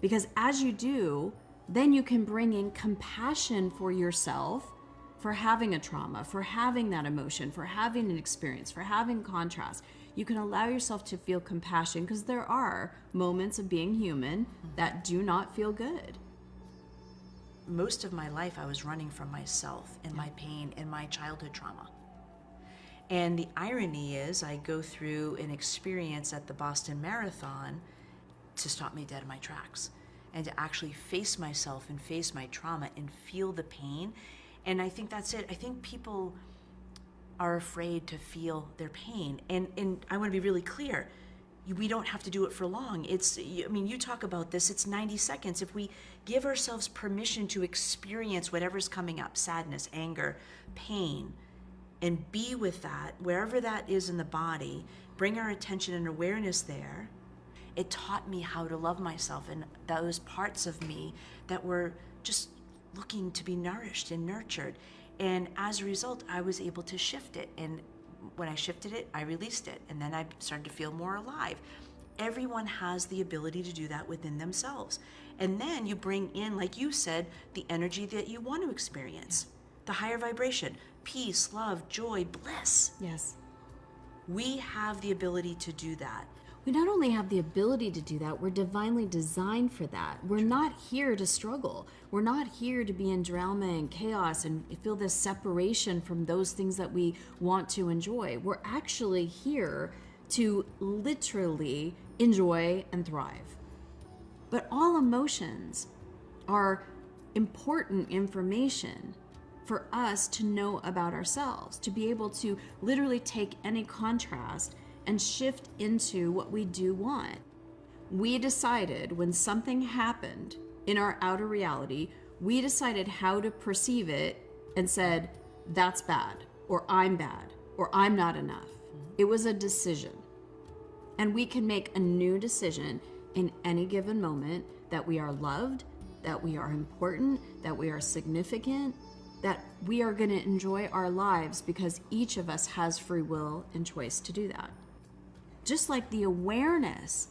Because as you do, then you can bring in compassion for yourself for having a trauma, for having that emotion, for having an experience, for having contrast. You can allow yourself to feel compassion because there are moments of being human that do not feel good. Most of my life, I was running from myself and my pain and my childhood trauma. And the irony is, I go through an experience at the Boston Marathon to stop me dead in my tracks and to actually face myself and face my trauma and feel the pain. And I think that's it. I think people are afraid to feel their pain. And I want to be really clear. We don't have to do it for long. You talk about this, it's 90 seconds. If we give ourselves permission to experience whatever's coming up, sadness, anger, pain, and be with that, wherever that is in the body, bring our attention and awareness there, it taught me how to love myself and those parts of me that were just looking to be nourished and nurtured. And as a result, I was able to shift it. And when I shifted it, I released it. And then I started to feel more alive. Everyone has the ability to do that within themselves. And then you bring in, like you said, the energy that you want to experience, the higher vibration, peace, love, joy, bliss. Yes. We have the ability to do that. We not only have the ability to do that, we're divinely designed for that. We're not here to struggle. We're not here to be in drama and chaos and feel this separation from those things that we want to enjoy. We're actually here to literally enjoy and thrive. But all emotions are important information for us to know about ourselves, to be able to literally take any contrast and shift into what we do want. We decided when something happened in our outer reality, we decided how to perceive it and said, that's bad, or I'm not enough. It was a decision. And we can make a new decision in any given moment that we are loved, that we are important, that we are significant, that we are going to enjoy our lives because each of us has free will and choice to do that. Just like the awareness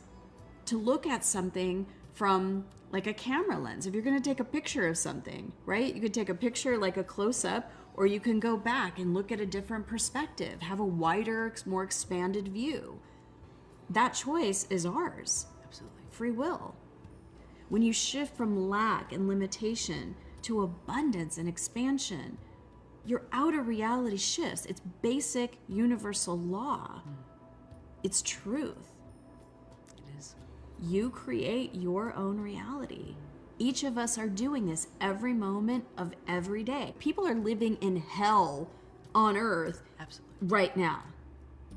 to look at something from like a camera lens. If you're going to take a picture of something, right? You could take a picture like a close-up, or you can go back and look at a different perspective, have a wider, more expanded view. That choice is ours. Absolutely. Free will. When you shift from lack and limitation to abundance and expansion, your outer reality shifts. It's basic universal law. It's truth. It is. You create your own reality. Each of us are doing this every moment of every day. People are living in hell on earth right now.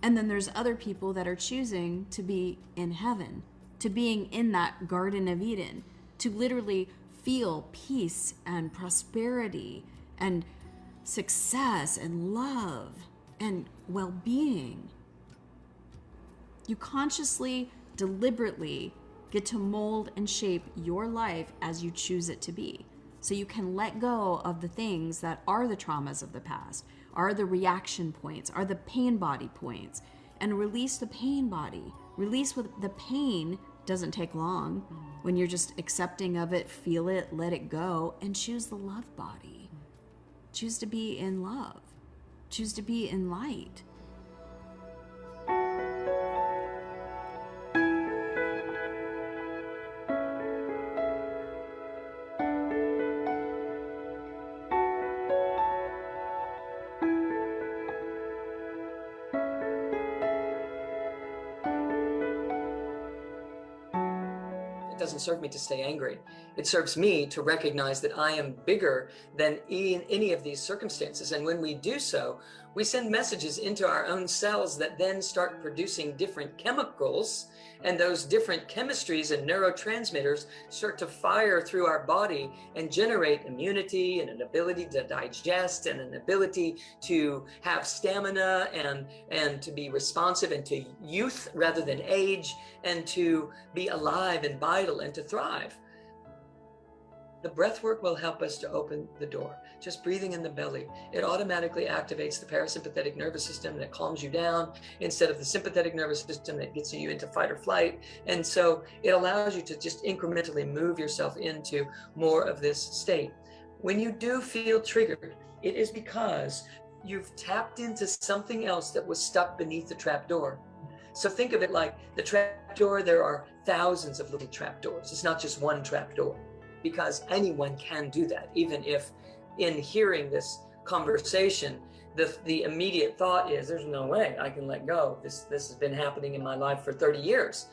And then there's other people that are choosing to be in heaven, to being in that Garden of Eden, to literally feel peace and prosperity and success and love and well-being. You consciously, deliberately get to mold and shape your life as you choose it to be. So you can let go of the things that are the traumas of the past, are the reaction points, are the pain body points, and release the pain body. Release with the pain doesn't take long. When you're just accepting of it, feel it, let it go, and choose the love body. Choose to be in love. Choose to be in light. It doesn't serve me to stay angry. It serves me to recognize that I am bigger than any of these circumstances. And when we do so, we send messages into our own cells that then start producing different chemicals, and those different chemistries and neurotransmitters start to fire through our body and generate immunity and an ability to digest and an ability to have stamina and to be responsive and to youth rather than age, and to be alive and vital and to thrive. The breath work will help us to open the door. Just breathing in the belly, it automatically activates the parasympathetic nervous system that calms you down instead of the sympathetic nervous system that gets you into fight or flight. And so it allows you to just incrementally move yourself into more of this state. When you do feel triggered, it is because you've tapped into something else that was stuck beneath the trap door. So think of it like the trap door. There are thousands of little trap doors. It's not just one trap door, because anyone can do that. Even if in hearing this conversation, the immediate thought is, there's no way I can let go. This has been happening in my life for 30 years.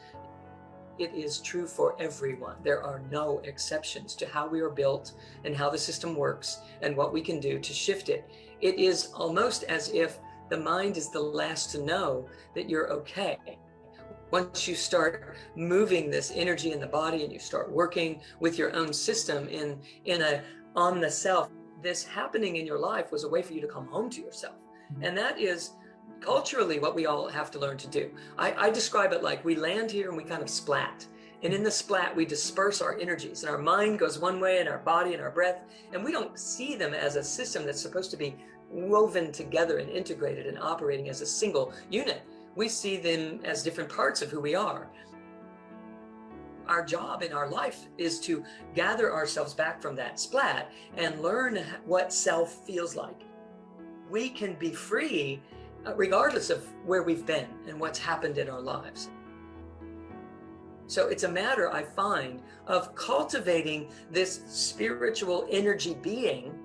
It is true for everyone. There are no exceptions to how we are built and how the system works and what we can do to shift it. It is almost as if the mind is the last to know that you're okay. Once you start moving this energy in the body and you start working with your own system on the self, this happening in your life was a way for you to come home to yourself. And that is culturally what we all have to learn to do. I describe it like we land here and we kind of splat. And in the splat, we disperse our energies and our mind goes one way and our body and our breath, and we don't see them as a system that's supposed to be woven together and integrated and operating as a single unit. We see them as different parts of who we are. Our job in our life is to gather ourselves back from that splat and learn what self feels like. We can be free regardless of where we've been and what's happened in our lives. So it's a matter, I find, of cultivating this spiritual energy being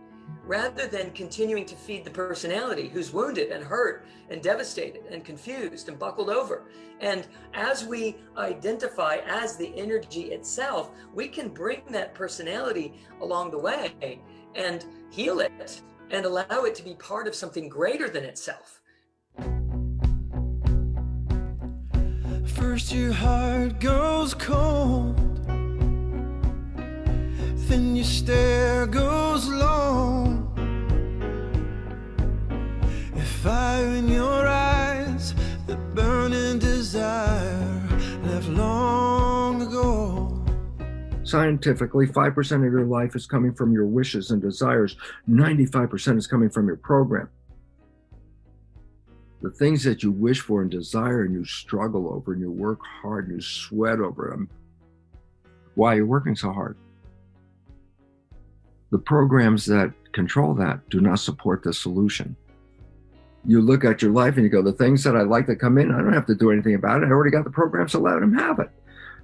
rather than continuing to feed the personality who's wounded and hurt and devastated and confused and buckled over. And as we identify as the energy itself, we can bring that personality along the way and heal it and allow it to be part of something greater than itself. First your heart goes cold, then your stare goes long. A fire in your eyes, the burning desire left long ago. Scientifically, 5% of your life is coming from your wishes and desires. 95% is coming from your program. The things that you wish for and desire and you struggle over and you work hard and you sweat over them. Why are you working so hard? The programs that control that do not support the solution. You look at your life and you go, the things that I like that come in, I don't have to do anything about it. I already got the programs to let them have it.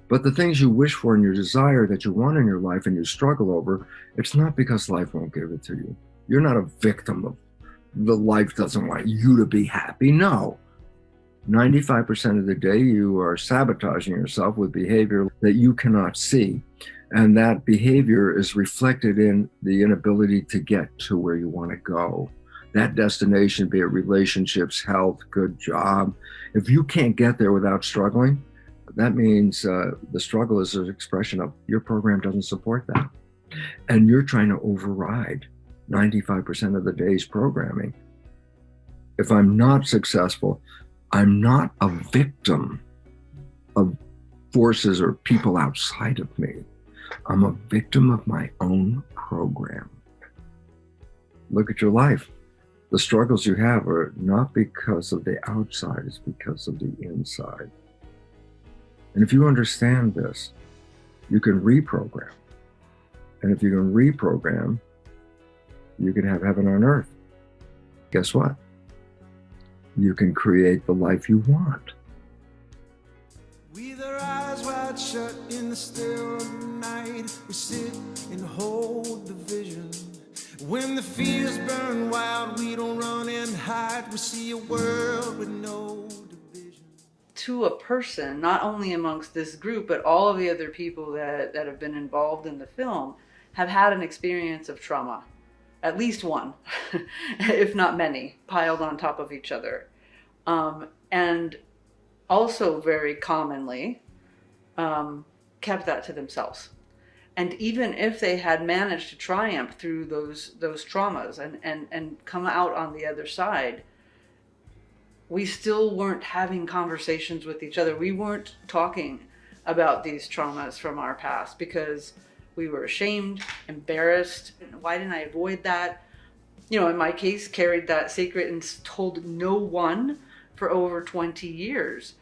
But the things you wish for and your desire that you want in your life and you struggle over, it's not because life won't give it to you. You're not a victim of the life doesn't want you to be happy. No. 95% of the day you are sabotaging yourself with behavior that you cannot see. And that behavior is reflected in the inability to get to where you want to go. That destination, be it relationships, health, good job. If you can't get there without struggling, that means the struggle is an expression of your program doesn't support that. And you're trying to override 95% of the day's programming. If I'm not successful, I'm not a victim of forces or people outside of me. I'm a victim of my own program. Look at your life. The struggles you have are not because of the outside, it's because of the inside. And if you understand this, you can reprogram. And if you can reprogram, you can have heaven on earth. Guess what? You can create the life you want. With our eyes wide shut in the still of the night, we sit and hold the vision. When the fears burn wild, we don't run and hide. We see a world with no division. To a person, not only amongst this group, but all of the other people that have been involved in the film have had an experience of trauma. At least one, if not many, piled on top of each other. And also very commonly kept that to themselves. And even if they had managed to triumph through those traumas and come out on the other side, we still weren't having conversations with each other. We weren't talking about these traumas from our past because we were ashamed, embarrassed. Why didn't I avoid that? You know, in my case, carried that secret and told no one for over 20 years.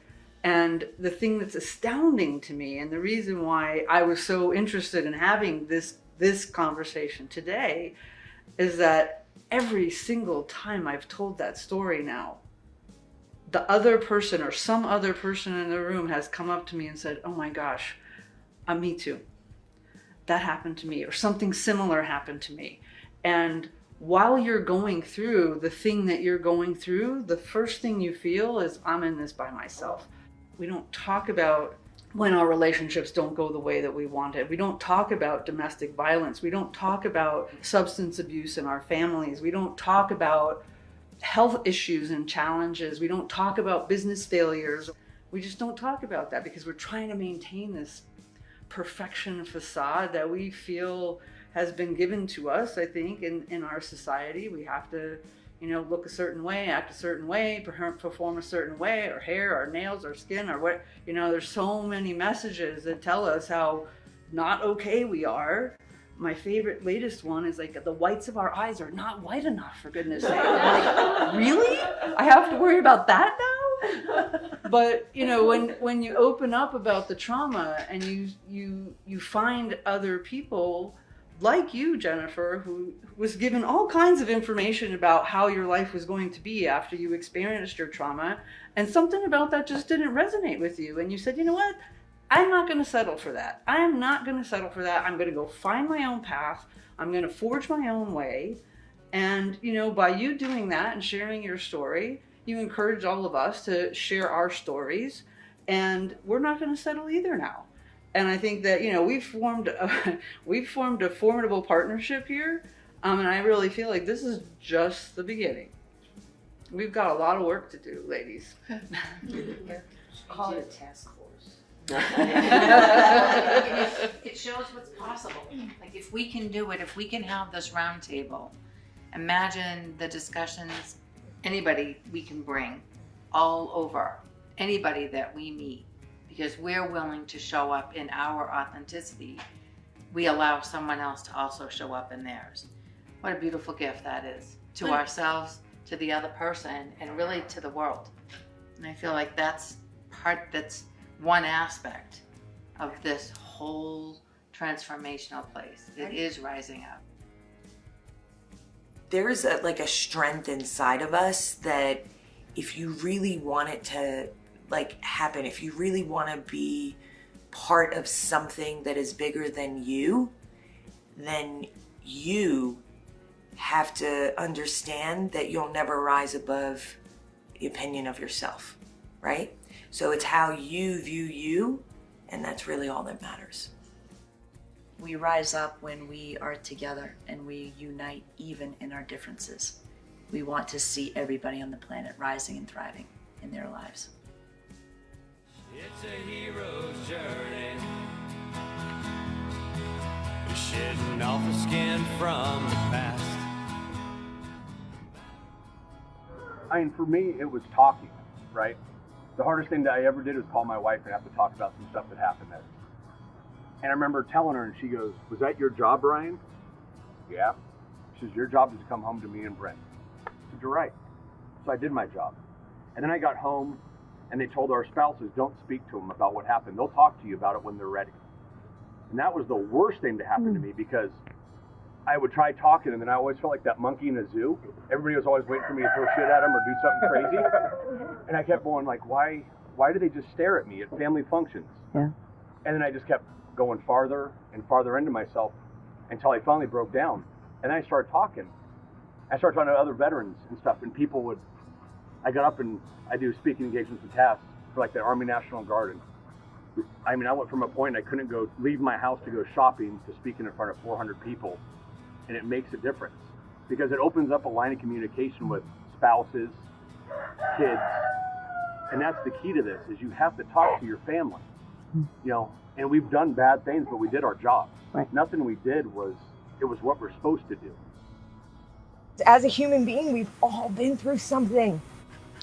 And the thing that's astounding to me, and the reason why I was so interested in having this conversation today, is that every single time I've told that story now, the other person or some other person in the room has come up to me and said, oh my gosh, me too. That happened to me, or something similar happened to me. And while you're going through the thing that you're going through, the first thing you feel is, I'm in this by myself. We don't talk about when our relationships don't go the way that we wanted. We don't talk about domestic violence. We don't talk about substance abuse in our families. We don't talk about health issues and challenges. We don't talk about business failures. We just don't talk about that because we're trying to maintain this perfection facade that we feel has been given to us, I think, in our society. We have to, look a certain way, act a certain way, perform a certain way, our hair, our nails, our skin, or what, there's so many messages that tell us how not okay we are. My favorite latest one is like, the whites of our eyes are not white enough, for goodness sake. I'm like, really? I have to worry about that now? But when you open up about the trauma and you find other people like you, Jennifer, who was given all kinds of information about how your life was going to be after you experienced your trauma, and something about that just didn't resonate with you, and you said, you know what? I'm not going to settle for that. I'm not going to settle for that. I'm going to go find my own path. I'm going to forge my own way. And, by you doing that and sharing your story, you encourage all of us to share our stories. And we're not going to settle either now. And I think that, we've formed a formidable partnership here. And I really feel like this is just the beginning. We've got a lot of work to do, ladies. Call it a task force. It shows what's possible. Like, if we can do it, if we can have this round table, imagine the discussions anybody we can bring all over, anybody that we meet, because we're willing to show up in our authenticity. We allow someone else to also show up in theirs. What a beautiful gift that is to ourselves, to the other person, and really to the world. And I feel like that's one aspect of this whole transformational place. It is rising up. There is a strength inside of us that if you really want it to happen, if you really want to be part of something that is bigger than you, then you have to understand that you'll never rise above the opinion of yourself, right? So it's how you view you, and that's really all that matters. We rise up when we are together and we unite even in our differences. We want to see everybody on the planet rising and thriving in their lives. It's a hero's journey, shedding off the skin from the past. For me, it was talking, right? The hardest thing that I ever did was call my wife and have to talk about some stuff that happened there. And I remember telling her, and she goes, "Was that your job, Brian?" "Yeah." She says, "Your job is to come home to me and Brent." I said, "You're right." So I did my job. And then I got home, and they told our spouses, "Don't speak to them about what happened. They'll talk to you about it when they're ready." And that was the worst thing to happen to me, because I would try talking, and then I always felt like that monkey in a zoo. Everybody was always waiting for me to throw shit at them or do something crazy. And I kept going like, why do they just stare at me at family functions? Yeah. And then I just kept going farther and farther into myself until I finally broke down. And then I started talking. I started talking to other veterans and stuff, and I got up and I do speaking engagements and tasks for like the Army National Guard. I went from a point I couldn't leave my house to go shopping to speaking in front of 400 people. And it makes a difference because it opens up a line of communication with spouses, kids. And that's the key to this, is you have to talk to your family, and we've done bad things, but we did our job. Right. Nothing we did was what we're supposed to do. As a human being, we've all been through something.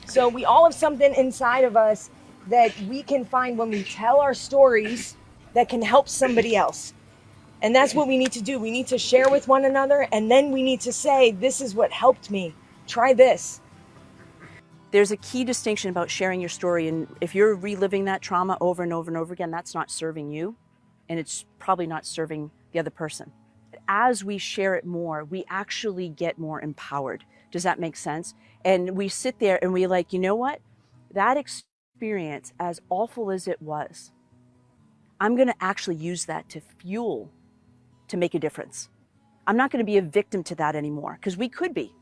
So we all have something inside of us that we can find when we tell our stories that can help somebody else. And that's what we need to do. We need to share with one another, and then we need to say, this is what helped me. Try this. There's a key distinction about sharing your story, and if you're reliving that trauma over and over and over again, that's not serving you, and it's probably not serving the other person. As we share it more, we actually get more empowered. Does that make sense? And we sit there and we you know what? That experience, as awful as it was, I'm going to actually use that to fuel to make a difference. I'm not going to be a victim to that anymore, because we could be.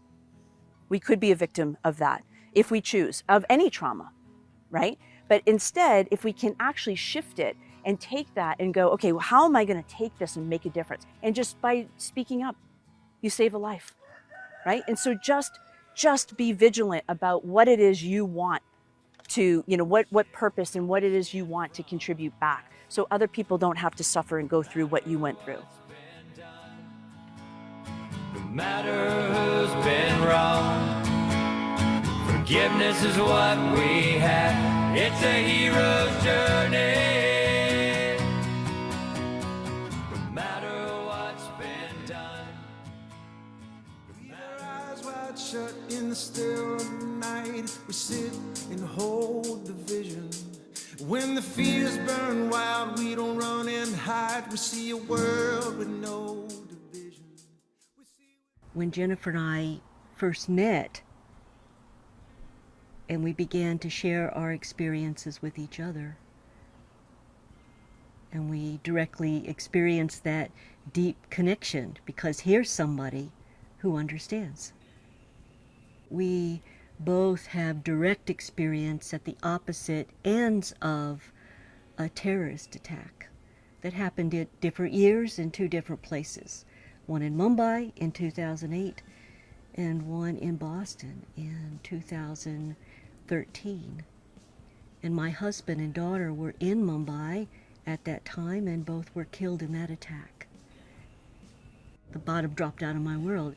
We could be a victim of that if we choose, of any trauma, right? But instead, if we can actually shift it and take that and go, okay, well, how am I going to take this and make a difference? And just by speaking up, you save a life, right? And so just be vigilant about what it is you want to, what purpose and what it is you want to contribute back, so other people don't have to suffer and go through what you went through. No matter who's been wrong, forgiveness is what we have. It's a hero's journey. No matter what's been done. With our eyes wide shut in the still of the night, we sit and hold the vision. When the fears burn wild, we don't run and hide. We see a world with no division. When Jennifer and I first met, and we began to share our experiences with each other, and we directly experienced that deep connection, because here's somebody who understands. We both have direct experience at the opposite ends of a terrorist attack that happened at different years in two different places. One in Mumbai in 2008 and one in Boston in 2013. And my husband and daughter were in Mumbai at that time, and both were killed in that attack. The bottom dropped out of my world.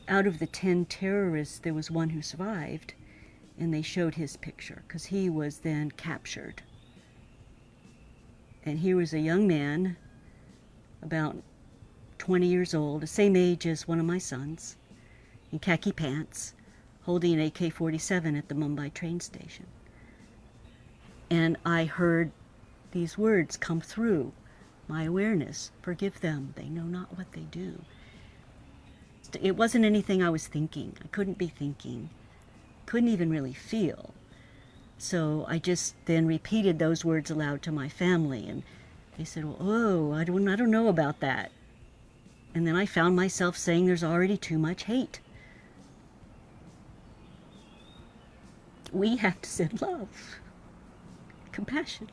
Out of the 10 terrorists, there was one who survived, and they showed his picture because he was then captured. And here was a young man, about 20 years old, the same age as one of my sons, in khaki pants, holding an AK-47 at the Mumbai train station. And I heard these words come through my awareness: forgive them, they know not what they do. It wasn't anything I was thinking. I couldn't be thinking, couldn't even really feel. So I just then repeated those words aloud to my family, and they said, well, oh, I don't know about that. And then I found myself saying there's already too much hate. We have to send love, compassion.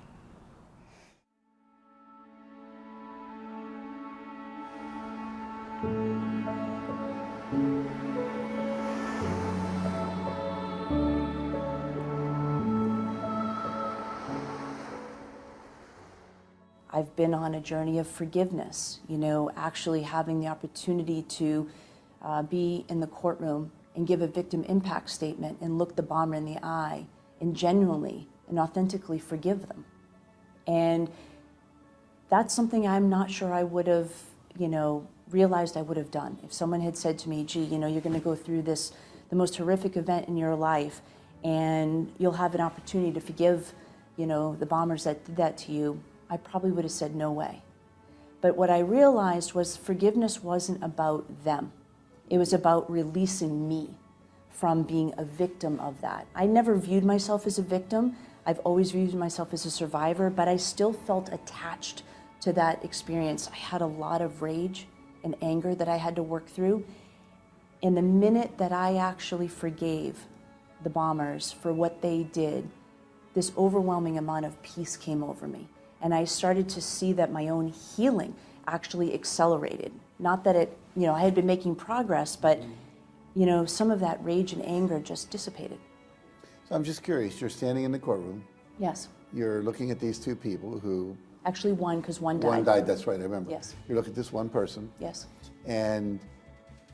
I've been on a journey of forgiveness, actually having the opportunity to be in the courtroom and give a victim impact statement and look the bomber in the eye and genuinely and authentically forgive them. And that's something I'm not sure I would have, realized I would have done. If someone had said to me, gee, you're going to go through this, the most horrific event in your life, and you'll have an opportunity to forgive, the bombers that did that to you, I probably would have said no way. But what I realized was forgiveness wasn't about them. It was about releasing me from being a victim of that. I never viewed myself as a victim. I've always viewed myself as a survivor, but I still felt attached to that experience. I had a lot of rage and anger that I had to work through. And the minute that I actually forgave the bombers for what they did, this overwhelming amount of peace came over me. And I started to see that my own healing actually accelerated. Not that it, I had been making progress, but, some of that rage and anger just dissipated. So I'm just curious, you're standing in the courtroom. Yes. You're looking at these two people who... Actually one, because one died. One died, that's right, I remember. Yes. You look at this one person. Yes. And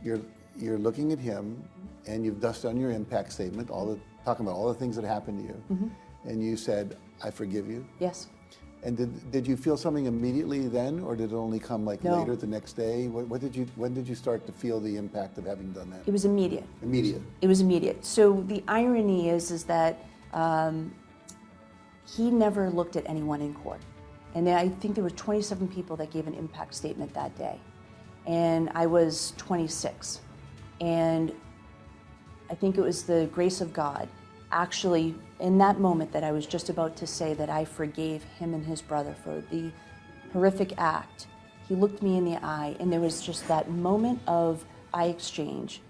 you're looking at him, and you've just done your impact statement, talking about all the things that happened to you. Mm-hmm. And you said, I forgive you. Yes. And did you feel something immediately then, or did it only come No. later the next day? When did you start to feel the impact of having done that? It was immediate. Immediate. It was immediate. So the irony is that he never looked at anyone in court. And I think there were 27 people that gave an impact statement that day. And I was 26. And I think it was the grace of God, actually, in that moment that I was just about to say that I forgave him and his brother for the horrific act, He looked me in the eye, and there was just that moment of eye exchange.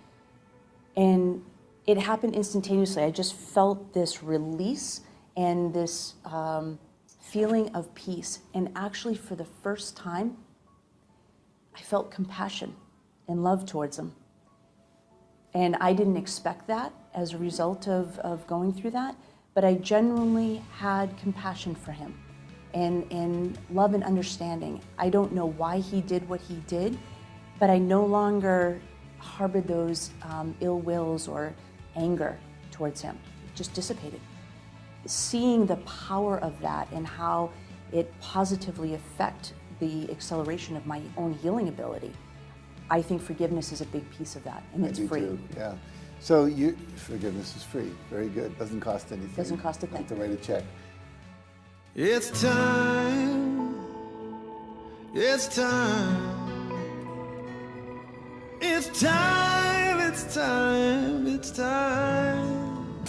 And it happened instantaneously. I just felt this release and this feeling of peace. And actually, for the first time, I felt compassion and love towards him. And I didn't expect that as a result of going through that, but I genuinely had compassion for him and love and understanding. I don't know why he did what he did, but I no longer harbored those ill wills or anger towards him. It just dissipated. Seeing the power of that and how it positively affects the acceleration of my own healing ability, I think forgiveness is a big piece of that, and it's free. Too. Yeah. So forgiveness is free. Very good. Doesn't cost anything. Doesn't cost a thing. Have to write a check. It's time. It's time. It's time. It's time. It's time.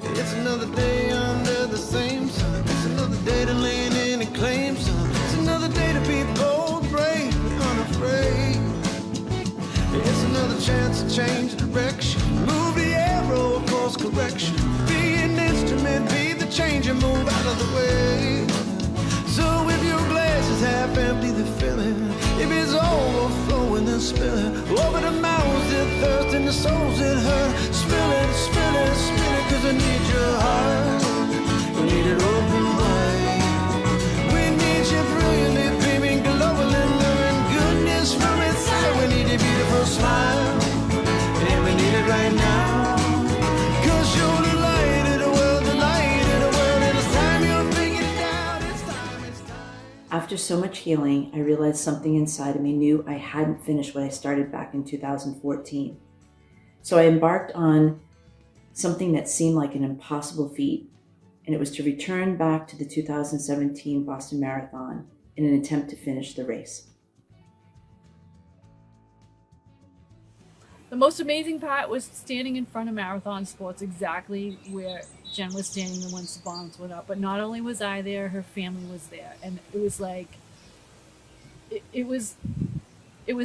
It's another day under the same sun. It's another day to lean in and claim some. It's another day to be bold, brave, and unafraid. It's another chance to change direction. Move the arrow, course correction. Be an instrument, be the change and move out of the way. So if your glass is half empty, then fill it. If it's overflowing, then spill it. Over the mouths that thirst and the souls that hurt. Spill it, spill it, spill it, 'cause I need your heart. We need it open wide. We need you brilliantly beaming, glowing, and learning goodness from inside. We need your beautiful smile, and we need it right now. 'Cause you're the light of the world, the light of the world, and it's time you'll figure it out. It's time, it's time. After so much healing, I realized something inside of me knew I hadn't finished what I started back in 2014. So I embarked on something that seemed like an impossible feat, and it was to return back to the 2017 Boston Marathon in an attempt to finish the race. The most amazing part was standing in front of Marathon Sports, exactly where Jen was standing once the bombs went up. But not only was I there, her family was there. And it was like, it was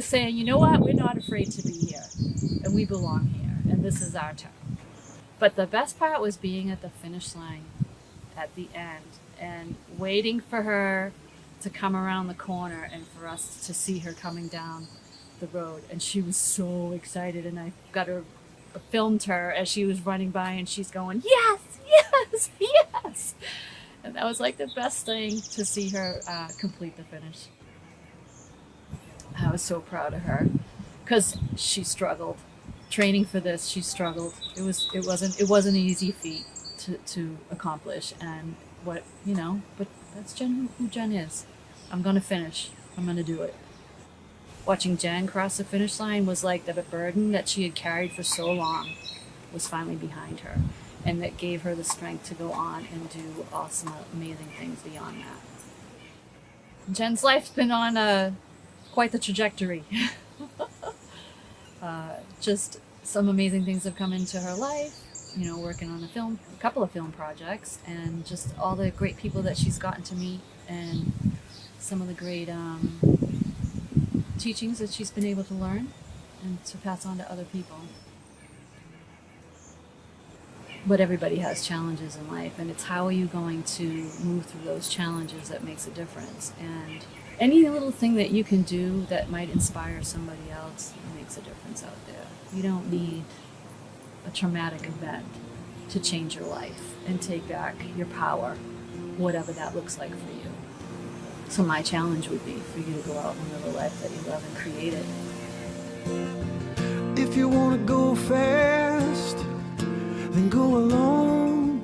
saying, you know what, we're not afraid to be here. And we belong here. And this is our town. But the best part was being at the finish line at the end and waiting for her to come around the corner and for us to see her coming down the road. And she was so excited, and I filmed her as she was running by, and she's going, yes, yes, yes. And that was like the best thing, to see her complete the finish. I was so proud of her because she struggled. Training for this, she struggled. It wasn't an easy feat to accomplish, and but that's who Jen is. I'm gonna finish. I'm gonna do it. Watching Jen cross the finish line was like the burden that she had carried for so long was finally behind her, and that gave her the strength to go on and do awesome, amazing things beyond that. Jen's life's been on quite the trajectory. Just some amazing things have come into her life, working on a couple of film projects, and just all the great people that she's gotten to meet, and some of the great teachings that she's been able to learn and to pass on to other people. But everybody has challenges in life, and it's how are you going to move through those challenges that makes a difference. And any little thing that you can do that might inspire somebody else makes a difference out there. You don't need a traumatic event to change your life and take back your power, whatever that looks like for you. So my challenge would be for you to go out and live a life that you love and create it. If you want to go fast, then go alone.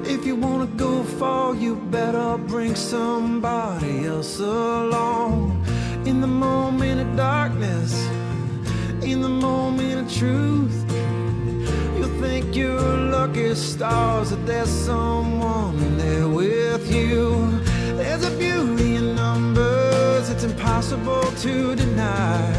If you want to go far, you better bring somebody else along. In the moment of darkness, in the moment of truth, you'll think you're lucky stars that there's someone there with you. There's a beauty in numbers it's impossible to deny.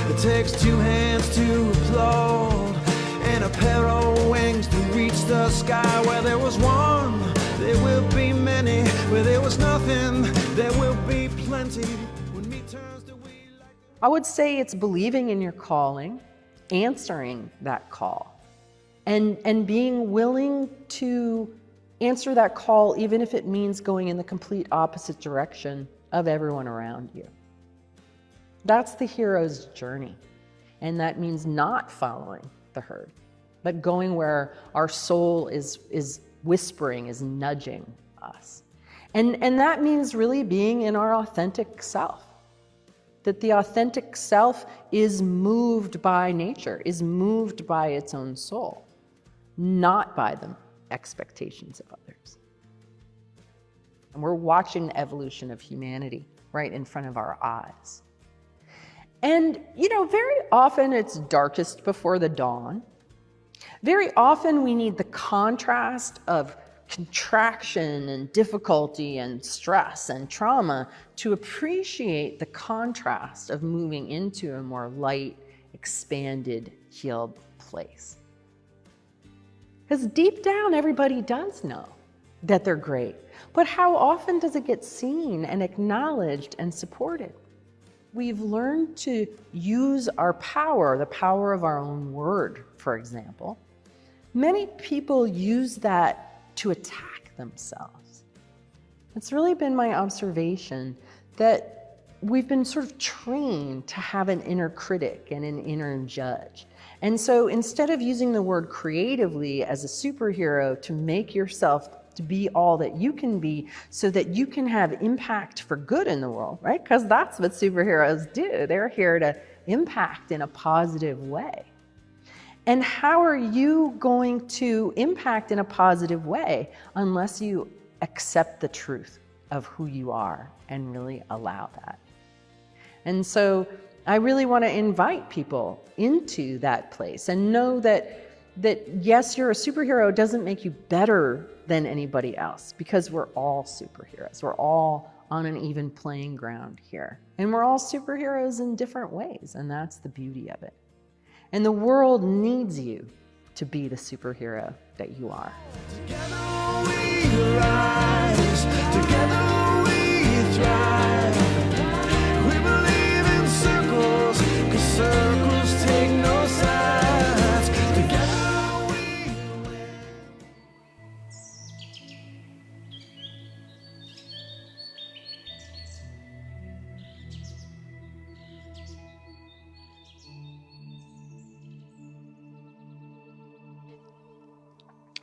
It takes two hands to applaud and a pair of wings to reach the sky. Where there was one, there will be many. Where there was nothing, there will be plenty. plenty. When me turns to we like. I would say it's believing in your calling, answering that call, and being willing to answer that call even if it means going in the complete opposite direction of everyone around you. That's the hero's journey. And that means not following the herd, but going where our soul is whispering, is nudging us. And that means really being in our authentic self. That the authentic self is moved by nature, is moved by its own soul, not by the expectations of others. And we're watching the evolution of humanity right in front of our eyes. And, very often it's darkest before the dawn. Very often we need the contrast of contraction and difficulty and stress and trauma to appreciate the contrast of moving into a more light, expanded, healed place. Because deep down, everybody does know that they're great. But how often does it get seen and acknowledged and supported? We've learned to use our power, the power of our own word, for example. Many people use that to attack themselves. It's really been my observation that we've been sort of trained to have an inner critic and an inner judge. And so instead of using the word creatively as a superhero to make yourself to be all that you can be so that you can have impact for good in the world, right? Because that's what superheroes do. They're here to impact in a positive way. And how are you going to impact in a positive way unless you accept the truth of who you are and really allow that? And so I really want to invite people into that place and know that yes, you're a superhero doesn't make you better than anybody else, because we're all superheroes. We're all on an even playing ground here. And we're all superheroes in different ways, and that's the beauty of it. And the world needs you to be the superhero that you are. Together we rise, together we thrive. We believe in circles, 'cause circles take no sides. Together we win.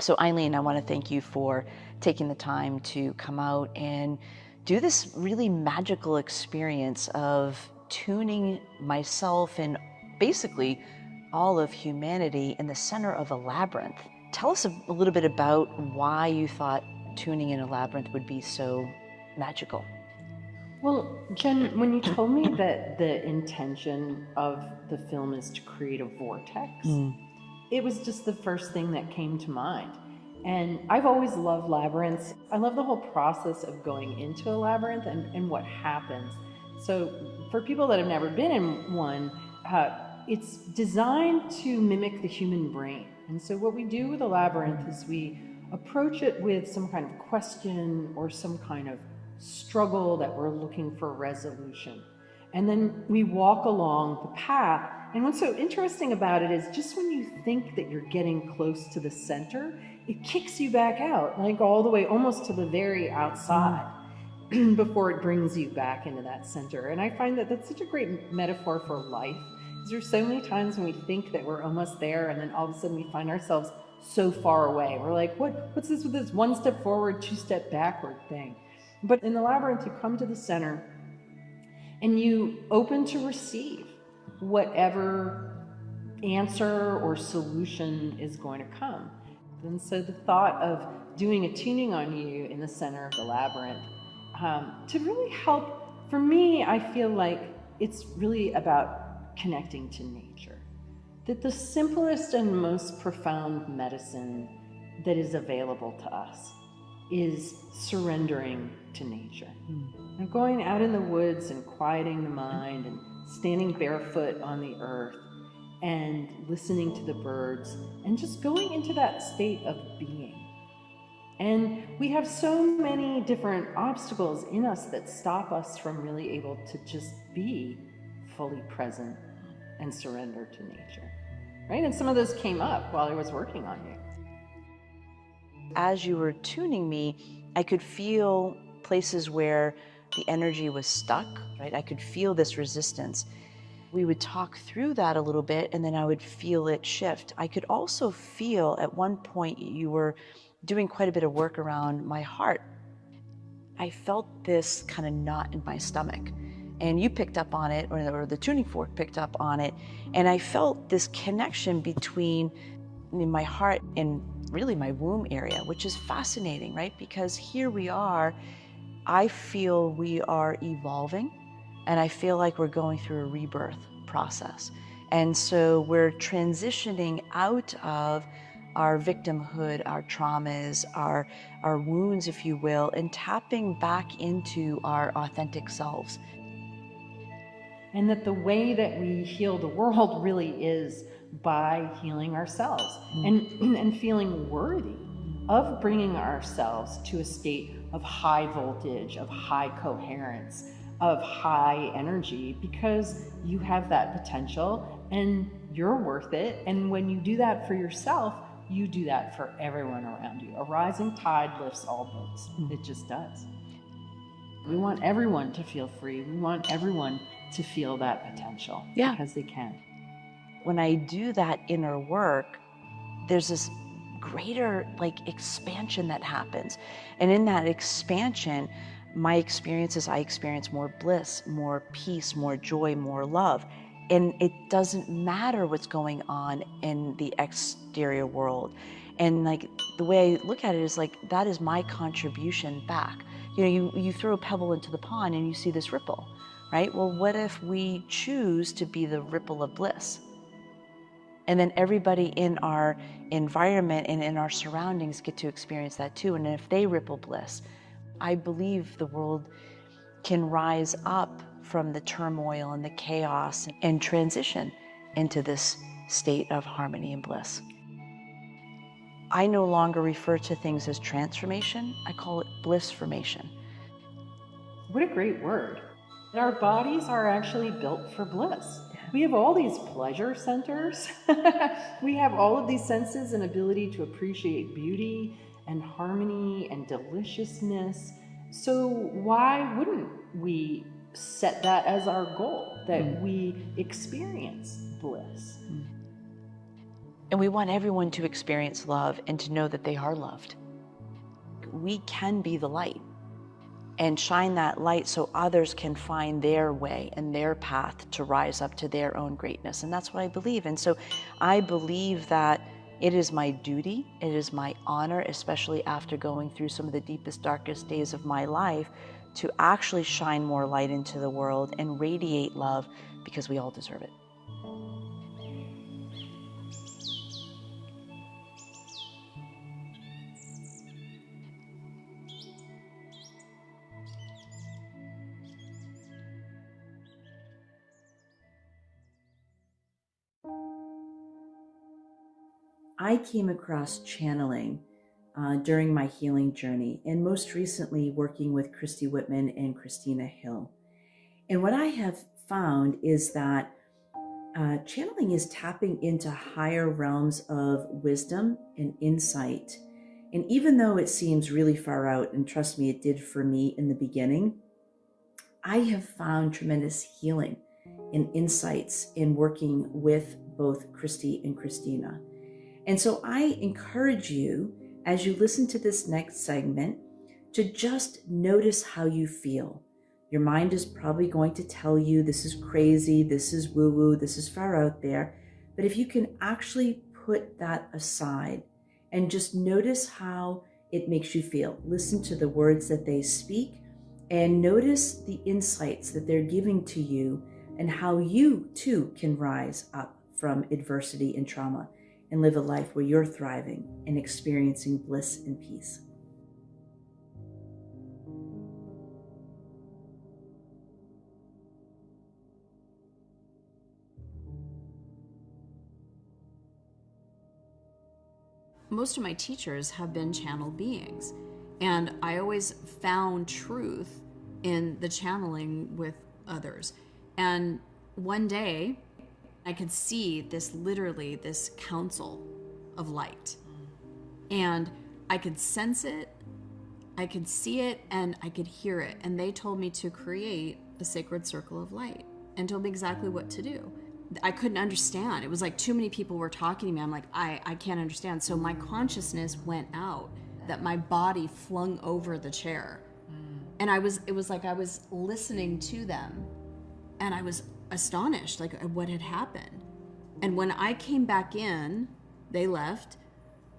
So Eileen, I want to thank you for taking the time to come out and do this really magical experience of tuning myself and basically all of humanity in the center of a labyrinth. Tell us a little bit about why you thought tuning in a labyrinth would be so magical. Well, Jen, when you told me that the intention of the film is to create a vortex, it was just the first thing that came to mind. And I've always loved labyrinths. I love the whole process of going into a labyrinth and what happens. So for people that have never been in one, it's designed to mimic the human brain. And so what we do with a labyrinth is we approach it with some kind of question or some kind of struggle that we're looking for resolution. And then we walk along the path. And what's so interesting about it is just when you think that you're getting close to the center, it kicks you back out, like all the way almost to the very outside before it brings you back into that center. And I find that that's such a great metaphor for life. Because there's so many times when we think that we're almost there and then all of a sudden we find ourselves so far away. We're like, what's this with this one step forward, two step backward thing? But in the labyrinth, you come to the center and you open to receive whatever answer or solution is going to come. And so the thought of doing a tuning on you in the center of the labyrinth to really help, for me, I feel like it's really about connecting to nature. That the simplest and most profound medicine that is available to us is surrendering to nature. And going out in the woods and quieting the mind and standing barefoot on the earth and listening to the birds and just going into that state of being. And we have so many different obstacles in us that stop us from really able to just be fully present and surrender to nature, right? And some of those came up while I was working on you. As you were tuning me, I could feel places where the energy was stuck, right? I could feel this resistance. We would talk through that a little bit, and then I would feel it shift. I could also feel at one point you were doing quite a bit of work around my heart. I felt this kind of knot in my stomach, and you picked up on it, or the tuning fork picked up on it, and I felt this connection between my heart and really my womb area, which is fascinating, right? Because here we are, I feel we are evolving, and I feel like we're going through a rebirth process. And so we're transitioning out of our victimhood, our traumas, our wounds, if you will, and tapping back into our authentic selves. And that the way that we heal the world really is by healing ourselves and feeling worthy of bringing ourselves to a state of high voltage, of high coherence, of high energy, because you have that potential and you're worth it. And when you do that for yourself, you do that for everyone around you. A rising tide lifts all boats. It just does. We want everyone to feel free. We want everyone to feel that potential, because they can. When I do that inner work, there's this greater expansion that happens. And in that expansion, my experiences, I experience more bliss, more peace, more joy, more love. And it doesn't matter what's going on in the exterior world. And the way I look at it is that is my contribution back. You throw a pebble into the pond and you see this ripple, right? Well, what if we choose to be the ripple of bliss? And then everybody in our environment and in our surroundings get to experience that too. And if they ripple bliss, I believe the world can rise up from the turmoil and the chaos and transition into this state of harmony and bliss. I no longer refer to things as transformation. I call it blissformation. What a great word. Our bodies are actually built for bliss. We have all these pleasure centers. We have all of these senses and ability to appreciate beauty and harmony and deliciousness. So why wouldn't we set that as our goal, that we experience bliss? And we want everyone to experience love and to know that they are loved. We can be the light and shine that light so others can find their way and their path to rise up to their own greatness. And that's what I believe. And so I believe that it is my duty, it is my honor, especially after going through some of the deepest, darkest days of my life, to actually shine more light into the world and radiate love, because we all deserve it. I came across channeling during my healing journey, and most recently working with Christy Whitman and Christina Hill. And what I have found is that channeling is tapping into higher realms of wisdom and insight. And even though it seems really far out, and trust me, it did for me in the beginning, I have found tremendous healing and insights in working with both Christy and Christina. And so I encourage you, as you listen to this next segment, to just notice how you feel. Your mind is probably going to tell you this is crazy, this is woo-woo, this is far out there. But if you can actually put that aside and just notice how it makes you feel, listen to the words that they speak, and notice the insights that they're giving to you and how you too can rise up from adversity and trauma and live a life where you're thriving and experiencing bliss and peace. most of my teachers have been channeled beings, and I always found truth in the channeling with others. And one day I could see this, literally this council of light, and I could sense it, I could see it, and I could hear it. And they told me to create a sacred circle of light and told me exactly what to do. I couldn't understand. It was like too many people were talking to me. I'm like, I can't understand. So my consciousness went out, that my body flung over the chair. And it was like I was listening to them, and I was astonished, like, at what had happened. And when I came back in, they left.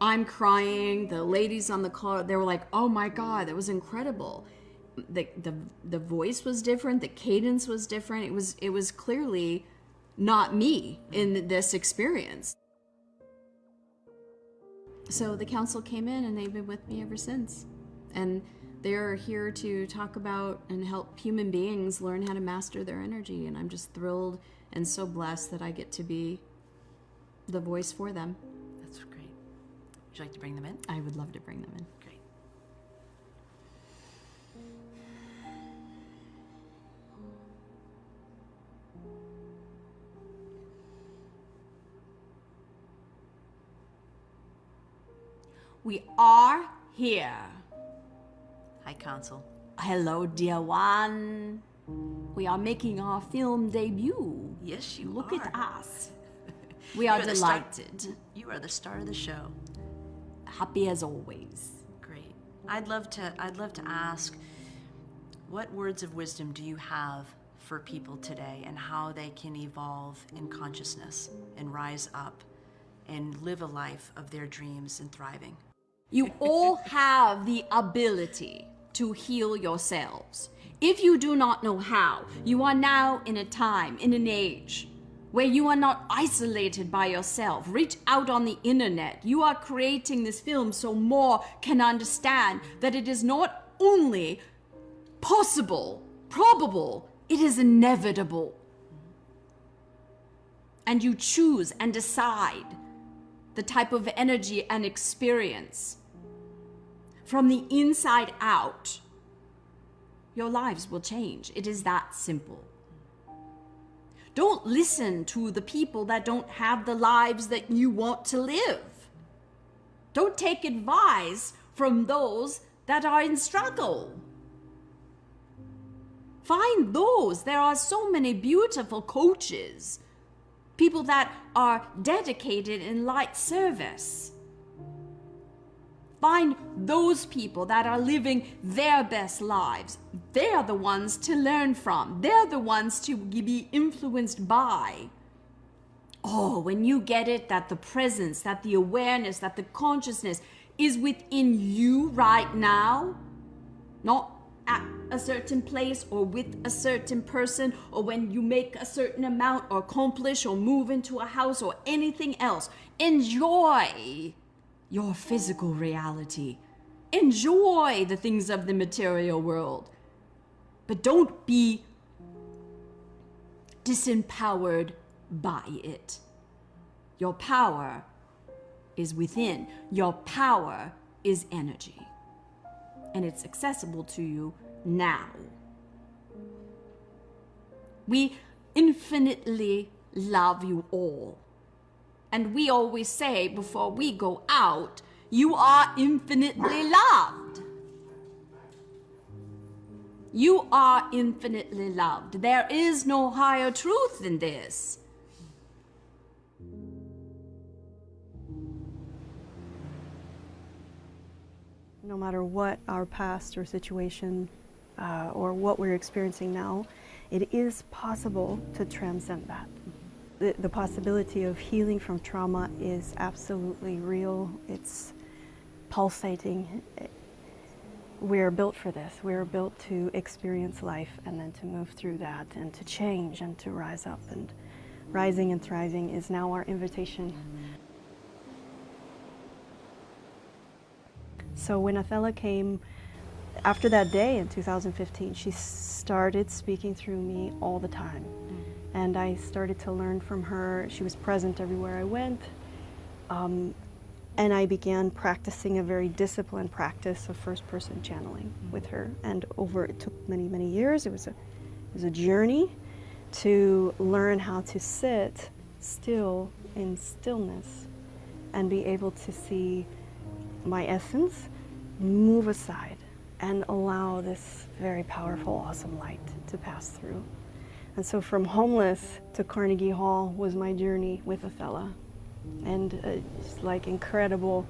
I'm crying. The ladies on the call, they were like, oh my God, that was incredible. The voice was different. The cadence was different. It was clearly not me in this experience. So the council came in, and they've been with me ever since. And they're here to talk about and help human beings learn how to master their energy. And I'm just thrilled and so blessed that I get to be the voice for them. That's great. Would you like to bring them in? I would love to bring them in. Great. We are here. Hi, Council. Hello, dear one. We are making our film debut. Yes, you Look are. at us. We are delighted. You are the star of the show. Happy as always. Great. I'd love to ask, what words of wisdom do you have for people today, and how they can evolve in consciousness and rise up and live a life of their dreams and thriving? You all have the ability to heal yourselves. If you do not know how, you are now in a time, in an age, where you are not isolated by yourself. Reach out on the internet. You are creating this film so more can understand that it is not only possible, probable, it is inevitable. And you choose and decide the type of energy and experience. From the inside out, your lives will change. It is that simple. Don't listen to the people that don't have the lives that you want to live. Don't take advice from those that are in struggle. Find those. There are so many beautiful coaches, people that are dedicated in light service. Find those people that are living their best lives. They're the ones to learn from. They're the ones to be influenced by. Oh, when you get it, that the presence, that the awareness, that the consciousness is within you right now, not at a certain place or with a certain person, or when you make a certain amount or accomplish or move into a house or anything else. Enjoy your physical reality. Enjoy the things of the material world. But don't be disempowered by it. Your power is within. Your power is energy. And it's accessible to you now. We infinitely love you all. And we always say before we go out, you are infinitely loved. You are infinitely loved. There is no higher truth than this. No matter what our past or situation or what we're experiencing now, it is possible to transcend that. The possibility of healing from trauma is absolutely real. It's pulsating. We're built for this. We're built to experience life and then to move through that and to change and to rise up. And rising and thriving is now our invitation. So when Othello came, after that day in 2015, she started speaking through me all the time. And I started to learn from her. She was present everywhere I went. And I began practicing a very disciplined practice of first-person channeling with her. And it took many, many years. It was a journey to learn how to sit still in stillness and be able to see my essence move aside and allow this very powerful, awesome light to pass through. And so from homeless to Carnegie Hall was my journey with Othello. And it's like incredible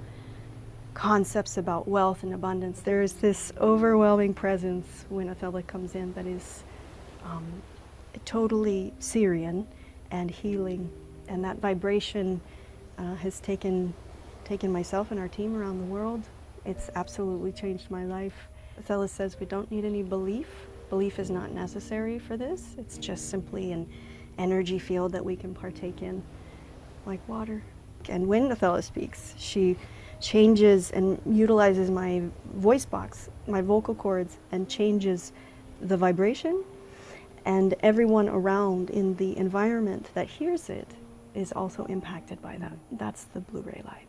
concepts about wealth and abundance. There's this overwhelming presence when Othello comes in that is totally Syrian and healing. And that vibration has taken myself and our team around the world. It's absolutely changed my life. Othello says we don't need any belief. Belief is not necessary for this. It's just simply an energy field that we can partake in, like water. And when Othello speaks, she changes and utilizes my voice box, my vocal cords, and changes the vibration. And everyone around in the environment that hears it is also impacted by that. That's the Blu-ray light.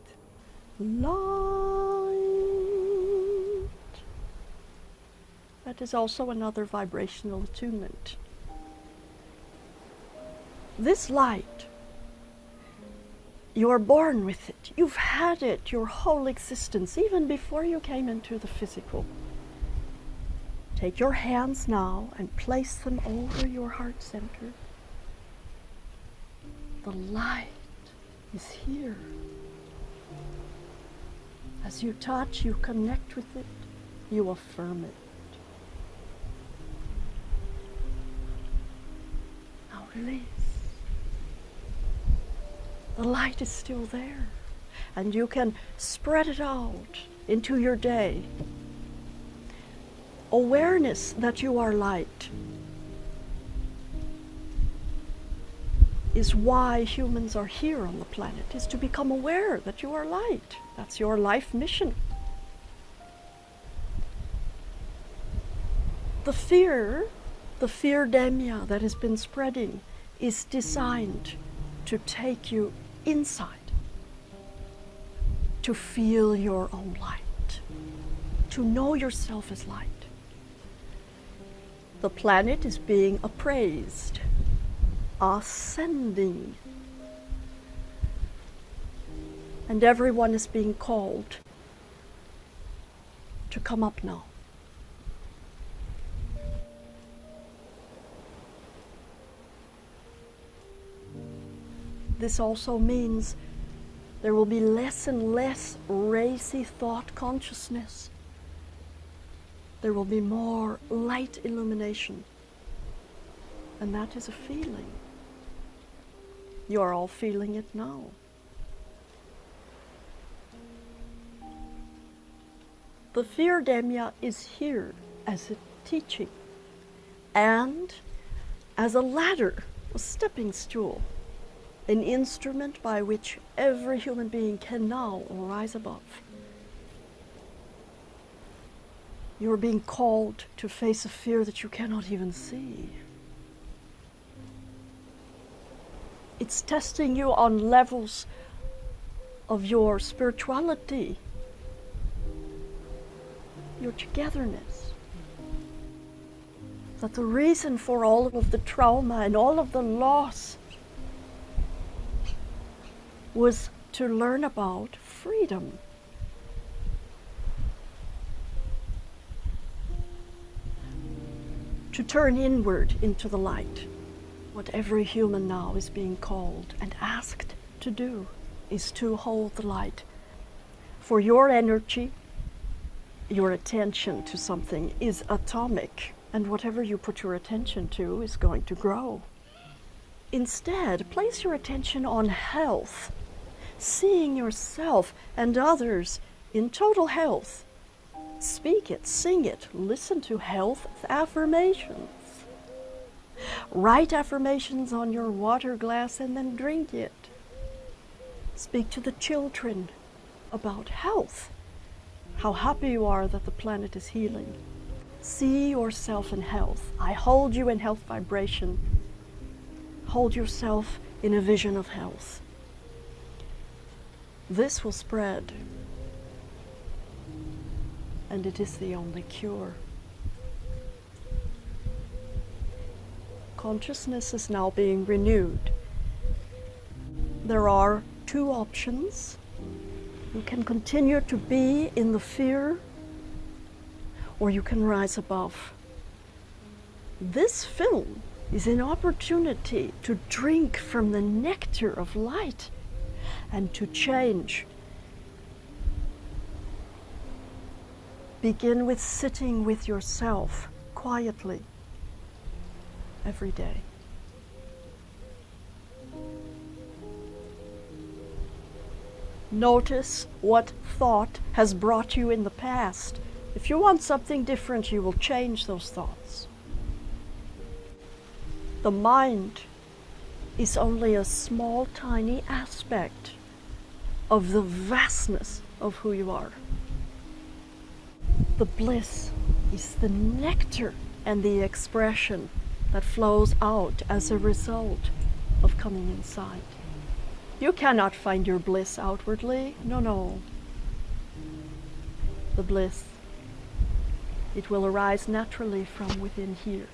Light. That is also another vibrational attunement. This light, you're born with it. You've had it your whole existence, even before you came into the physical. Take your hands now and place them over your heart center. The light is here. As you touch, you connect with it, you affirm it. Now release. The light is still there, and you can spread it out into your day. Awareness that you are light is why humans are here on the planet, is to become aware that you are light. That's your life mission. The fear demia that has been spreading is designed to take you inside, to feel your own light, to know yourself as light. The planet is being appraised, ascending, and everyone is being called to come up now. This also means there will be less and less racy thought consciousness. There will be more light illumination. And that is a feeling. You are all feeling it now. The fear demia is here as a teaching and as a ladder, a stepping stool, an instrument by which every human being can now rise above. You are being called to face a fear that you cannot even see. It's testing you on levels of your spirituality, your togetherness. That the reason for all of the trauma and all of the loss was to learn about freedom. To turn inward into the light. What every human now is being called and asked to do is to hold the light. For your energy, your attention to something is atomic, and whatever you put your attention to is going to grow. Instead, place your attention on health, seeing yourself and others in total health. Speak it, sing it, listen to health affirmations. Write affirmations on your water glass and then drink it. Speak to the children about health, how happy you are that the planet is healing. See yourself in health. I hold you in health vibration. Hold yourself in a vision of health. This will spread, and it is the only cure. Consciousness is now being renewed. There are two options. You can continue to be in the fear, or you can rise above. This film is an opportunity to drink from the nectar of light and to change. Begin with sitting with yourself quietly every day. Notice what thought has brought you in the past. If you want something different, you will change those thoughts. The mind is only a small, tiny aspect of the vastness of who you are. The bliss is the nectar and the expression that flows out as a result of coming inside. You cannot find your bliss outwardly. No. The bliss, it will arise naturally from within here.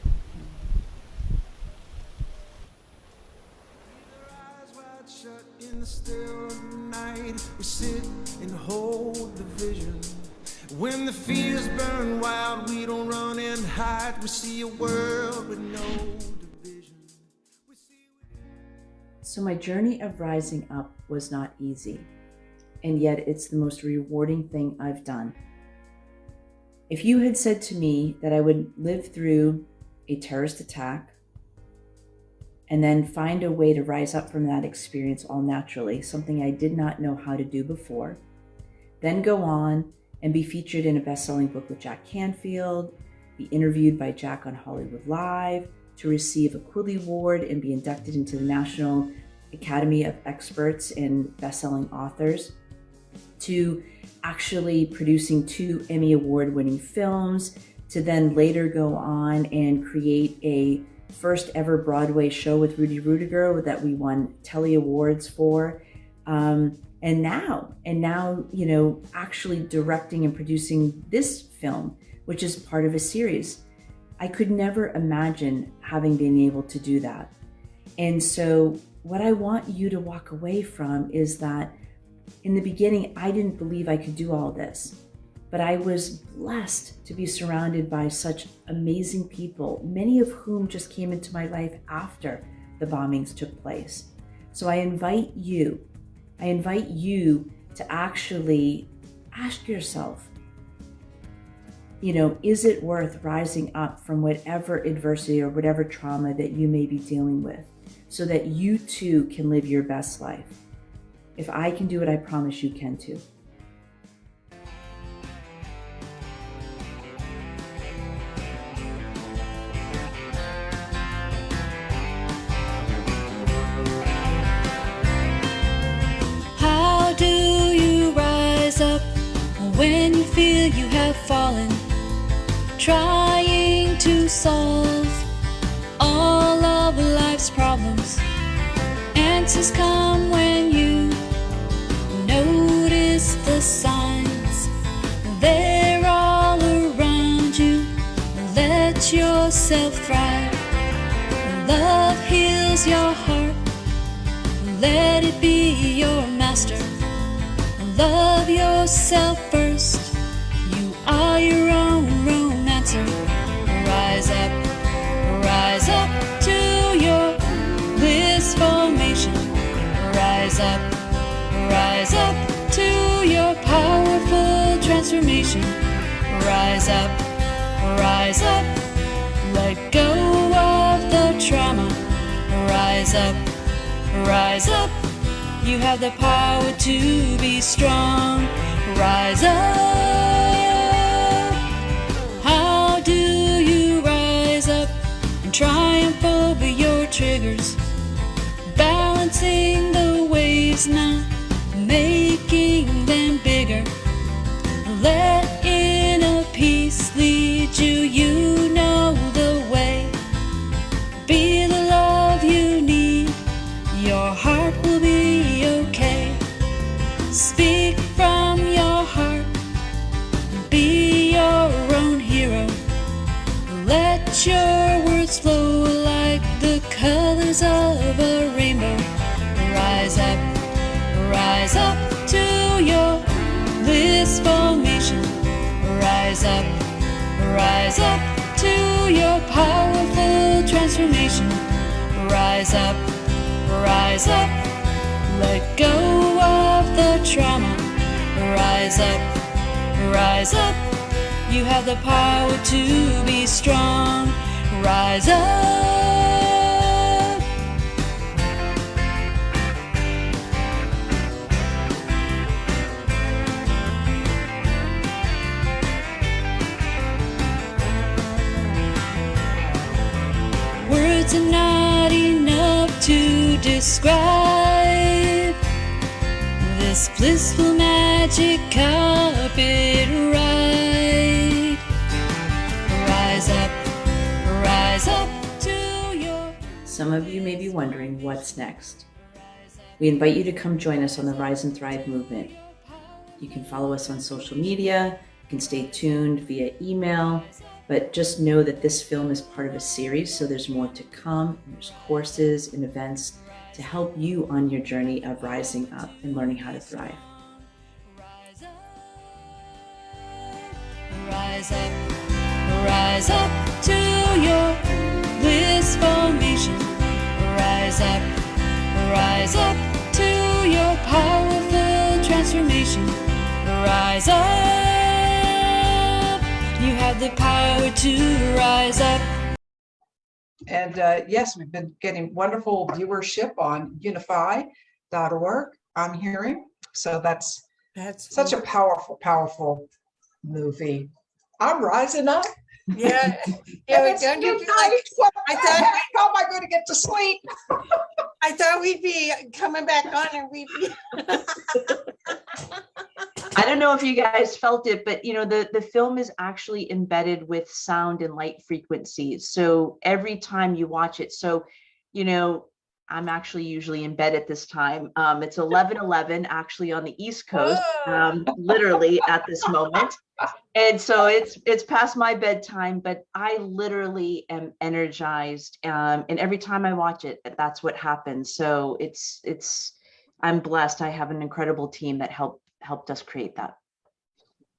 In the still of the night, we sit and hold the vision. When the fears burn wild, we don't run and hide. We see a world with no division. So my journey of rising up was not easy, and yet it's the most rewarding thing I've done. If you had said to me that I would live through a terrorist attack and then find a way to rise up from that experience all naturally, something I did not know how to do before, then go on and be featured in a best-selling book with Jack Canfield, be interviewed by Jack on Hollywood Live, to receive a Quilly Award and be inducted into the National Academy of Experts in Best-Selling Authors, to actually producing 2 Emmy Award-winning films, to then later go on and create a first ever Broadway show with Rudy Rudiger that we won Telly Awards for. And now, actually directing and producing this film, which is part of a series. I could never imagine having been able to do that. And so what I want you to walk away from is that in the beginning, I didn't believe I could do all this, but I was blessed to be surrounded by such amazing people, many of whom just came into my life after the bombings took place. So I invite you to actually ask yourself, is it worth rising up from whatever adversity or whatever trauma that you may be dealing with so that you too can live your best life? If I can do it, I promise you can too. How do you rise up when you feel you have fallen? Trying to solve all of life's problems. Answers come when you notice the signs. They're all around you. Let yourself thrive. Love heals your heart. Let it be your master. Love yourself first. You are your own romancer. Rise up to your bliss formation. Rise up to your powerful transformation. Rise up, let go of the trauma. Rise up, you have the power to be strong. Rise up, how do you rise up and triumph over your triggers? Balancing the waves now, making them bigger. Let inner peace lead you, you know the way. Be the love you need, your heart will be okay. colors of a rainbow. Rise up to your bliss formation. Rise up to your powerful transformation. Rise up, let go of the trauma. Rise up, you have the power to be strong. Rise up. Words are not enough to describe this blissful magic carpet ride. Rise up to your... Some of you may be wondering what's next. We invite you to come join us on the Rise and Thrive movement. You can follow us on social media, you can stay tuned via email, but just know that this film is part of a series, so there's more to come. There's courses and events to help you on your journey of rising up and learning how to thrive. Rise up to your bliss formation. Rise up to your powerful transformation. Rise up, you have the power to rise up. And yes, we've been getting wonderful viewership on unify.org, I'm hearing. So that's such a powerful movie. I'm rising up. Yeah. It's Don't you feel midnight. like What the heck? How am I going to get to sleep? I thought we'd be coming back on and we'd be I don't know if you guys felt it, but you know, the film is actually embedded with sound and light frequencies. So every time you watch it, so, you know, I'm actually usually in bed at this time. It's 11:11 actually on the East Coast, literally at this moment. And so it's past my bedtime, but I literally am energized. And every time I watch it, that's what happens. So I'm blessed. I have an incredible team that helped us create that.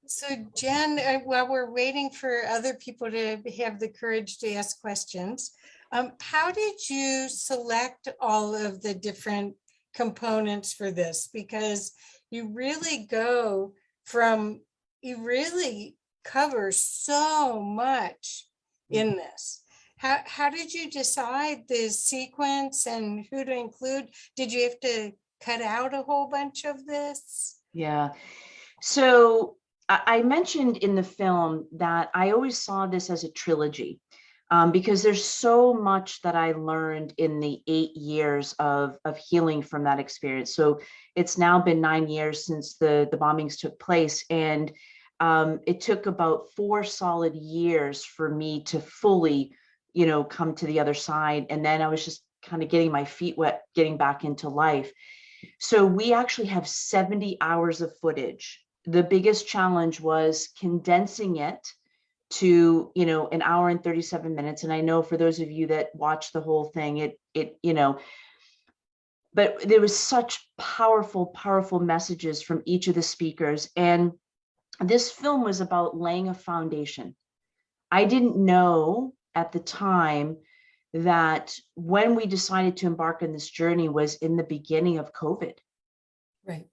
So Jen, while we're waiting for other people to have the courage to ask questions, how did you select all of the different components for this? Because you really cover so much in this. How did you decide the sequence and who to include? Did you have to cut out a whole bunch of this? Yeah. So I mentioned in the film that I always saw this as a trilogy. Because there's so much that I learned in the 8 years of healing from that experience. So it's now been 9 years since the bombings took place. And it took about 4 solid years for me to fully, you know, come to the other side. And then I was just kind of getting my feet wet, getting back into life. So we actually have 70 hours of footage. The biggest challenge was condensing it to, you know, 1 hour and 37 minutes. And I know for those of you that watch the whole thing, you know, but there was such powerful messages from each of the speakers. And this film was about laying a foundation. I didn't know at the time that when we decided to embark on this journey was in the beginning of COVID. Right.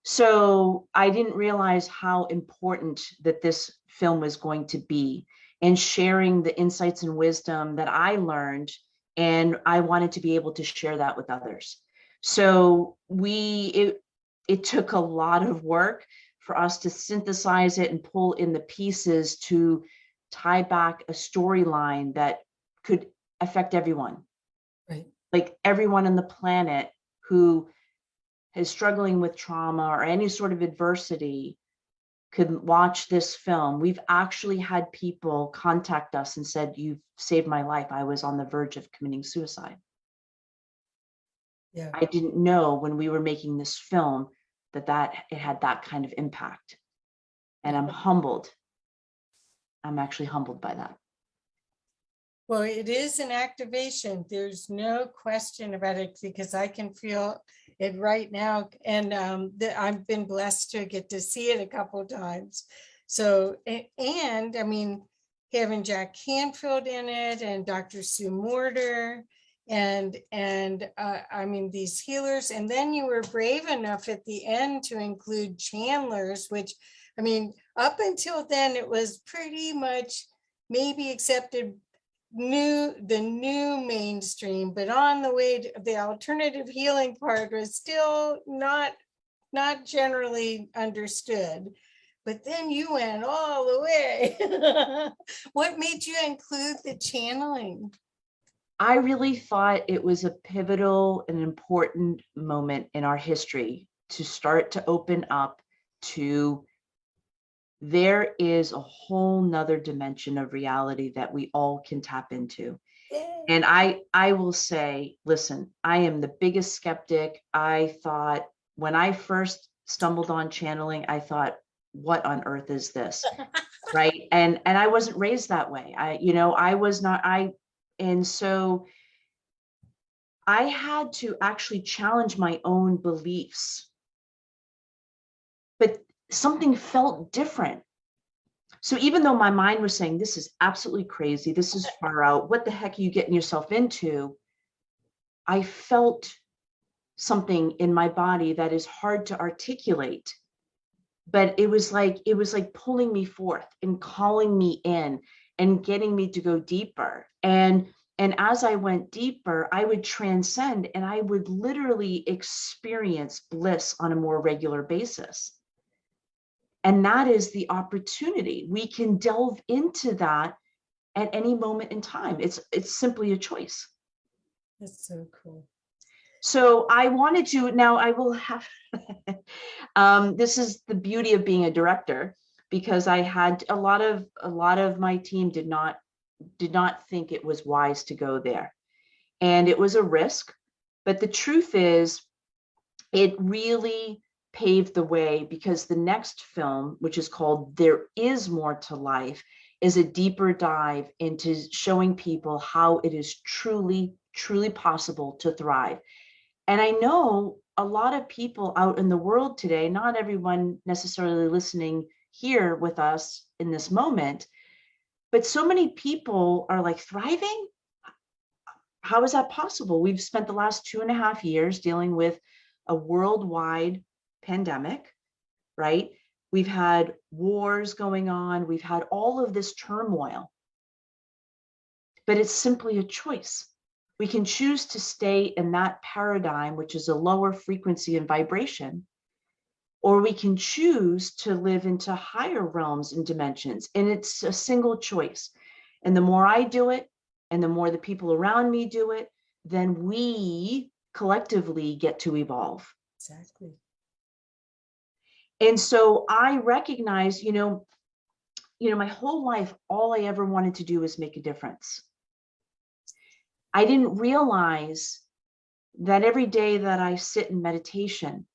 So I didn't realize how important that this film was going to be, and sharing the insights and wisdom that I learned, and I wanted to be able to share that with others. So it took a lot of work for us to synthesize it and pull in the pieces to tie back a storyline that could affect everyone. Right. Like everyone on the planet who is struggling with trauma or any sort of adversity could watch this film. We've actually had people contact us and said, "You've saved my life. I was on the verge of committing suicide." Yeah. I didn't know when we were making this film that it had that kind of impact. And I'm humbled. I'm actually humbled by that. Well, it is an activation. There's no question about it because I can feel it right now. And I've been blessed to get to see it a couple of times. So, and I mean, having Jack Canfield in it and Dr. Sue Morter and I mean, these healers. And then you were brave enough at the end to include Chandler's, which, I mean, up until then, it was pretty much maybe accepted the new mainstream, but on the way to the alternative healing part was still not generally understood. But then you went all the way. What made you include the channeling? I really thought it was a pivotal and important moment in our history to start to open up to there is a whole nother dimension of reality that we all can tap into. And I will say, listen, I am the biggest skeptic. I thought when I first stumbled on channeling, I thought, what on earth is this? Right. And I wasn't raised that way. I was not, and so I had to actually challenge my own beliefs. But something felt different. So even though my mind was saying, this is absolutely crazy, this is far out, what the heck are you getting yourself into? I felt something in my body that is hard to articulate, but it was like pulling me forth and calling me in and getting me to go deeper. And as I went deeper, I would transcend and I would literally experience bliss on a more regular basis. And that is the opportunity. We can delve into that at any moment in time. It's simply a choice. That's so cool. So I wanted to, now I will have, this is the beauty of being a director, because I had a lot of my team did not think it was wise to go there. And it was a risk, but the truth is it really paved the way, because the next film, which is called There Is More to Life, is a deeper dive into showing people how it is truly, truly possible to thrive. And I know a lot of people out in the world today, not everyone necessarily listening here with us in this moment, but so many people are like, thriving? How is that possible? We've spent the last 2.5 years dealing with a worldwide pandemic, right? We've had wars going on. We've had all of this turmoil, but it's simply a choice. We can choose to stay in that paradigm, which is a lower frequency and vibration, or we can choose to live into higher realms and dimensions. And it's a single choice. And the more I do it, and the more the people around me do it, then we collectively get to evolve. Exactly. And so I recognize, my whole life, all I ever wanted to do was make a difference. I didn't realize that every day that I sit in meditation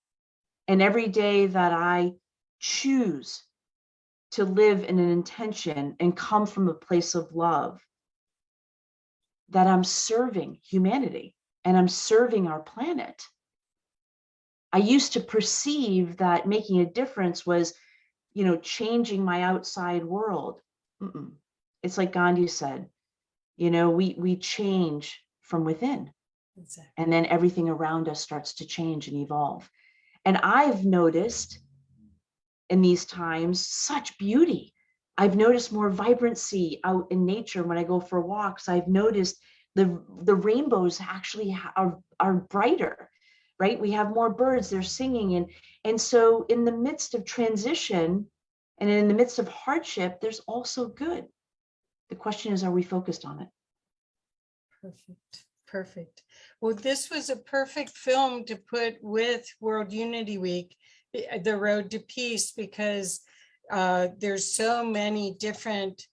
and every day that I choose to live in an intention and come from a place of love, that I'm serving humanity and I'm serving our planet. I used to perceive that making a difference was, changing my outside world. It's like Gandhi said, we change from within. Exactly. And then everything around us starts to change and evolve. And I've noticed in these times such beauty. I've noticed more vibrancy out in nature when I go for walks. I've noticed the rainbows actually are brighter. Right? We have more birds, they're singing. And so in the midst of transition and in the midst of hardship, there's also good. The question is, are we focused on it? Perfect. Well, this was a perfect film to put with World Unity Week, The Road to Peace, because there's so many different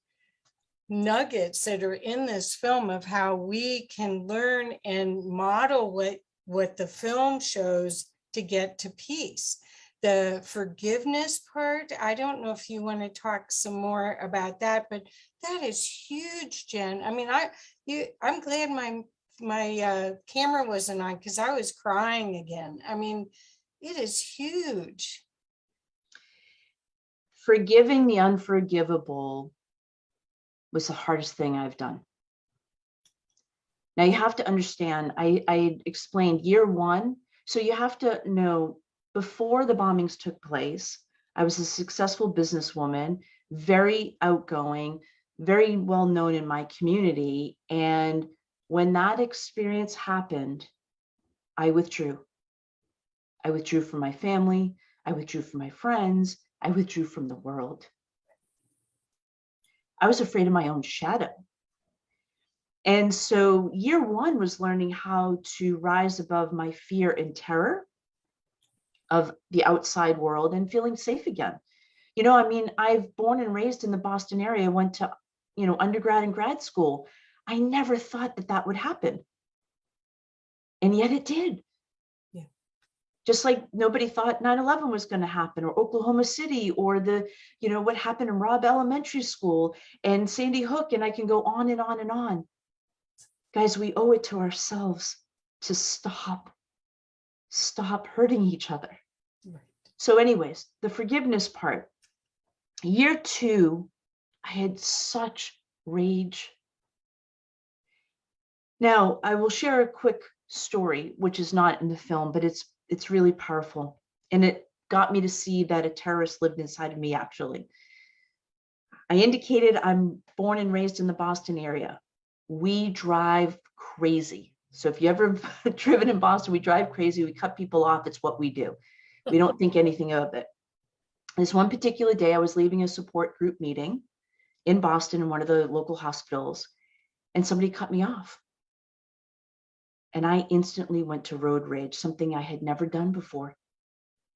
nuggets that are in this film of how we can learn and model what the film shows to get to peace. the forgiveness part, I don't know if you want to talk some more about that, but that is huge, Jen. I mean, I'm glad my camera wasn't on because I was crying again. I mean, it is huge. Forgiving the unforgivable was the hardest thing I've done. Now you have to understand, I explained year one. So you have to know, before the bombings took place, I was a successful businesswoman, very outgoing, very well known in my community. And when that experience happened, I withdrew. I withdrew from my family. I withdrew from my friends. I withdrew from the world. I was afraid of my own shadow. And so year one was learning how to rise above my fear and terror of the outside world and feeling safe again. You know, I mean, I've born and raised in the Boston area, went to, undergrad and grad school. I never thought that that would happen. And yet it did. Yeah. Just like nobody thought 9/11 was going to happen, or Oklahoma City, or what happened in Robb Elementary School and Sandy Hook, and I can go on and on and on. Guys, we owe it to ourselves to stop hurting each other. Right. So anyways, the forgiveness part. Year two, I had such rage. Now, I will share a quick story, which is not in the film, but it's really powerful. And it got me to see that a terrorist lived inside of me, actually. I indicated I'm born and raised in the Boston area. We drive crazy. So if you ever driven in Boston, we drive crazy. We cut people off. It's what we do. We don't think anything of it. This one particular day, I was leaving a support group meeting in Boston in one of the local hospitals, and somebody cut me off. And I instantly went to road rage, something I had never done before.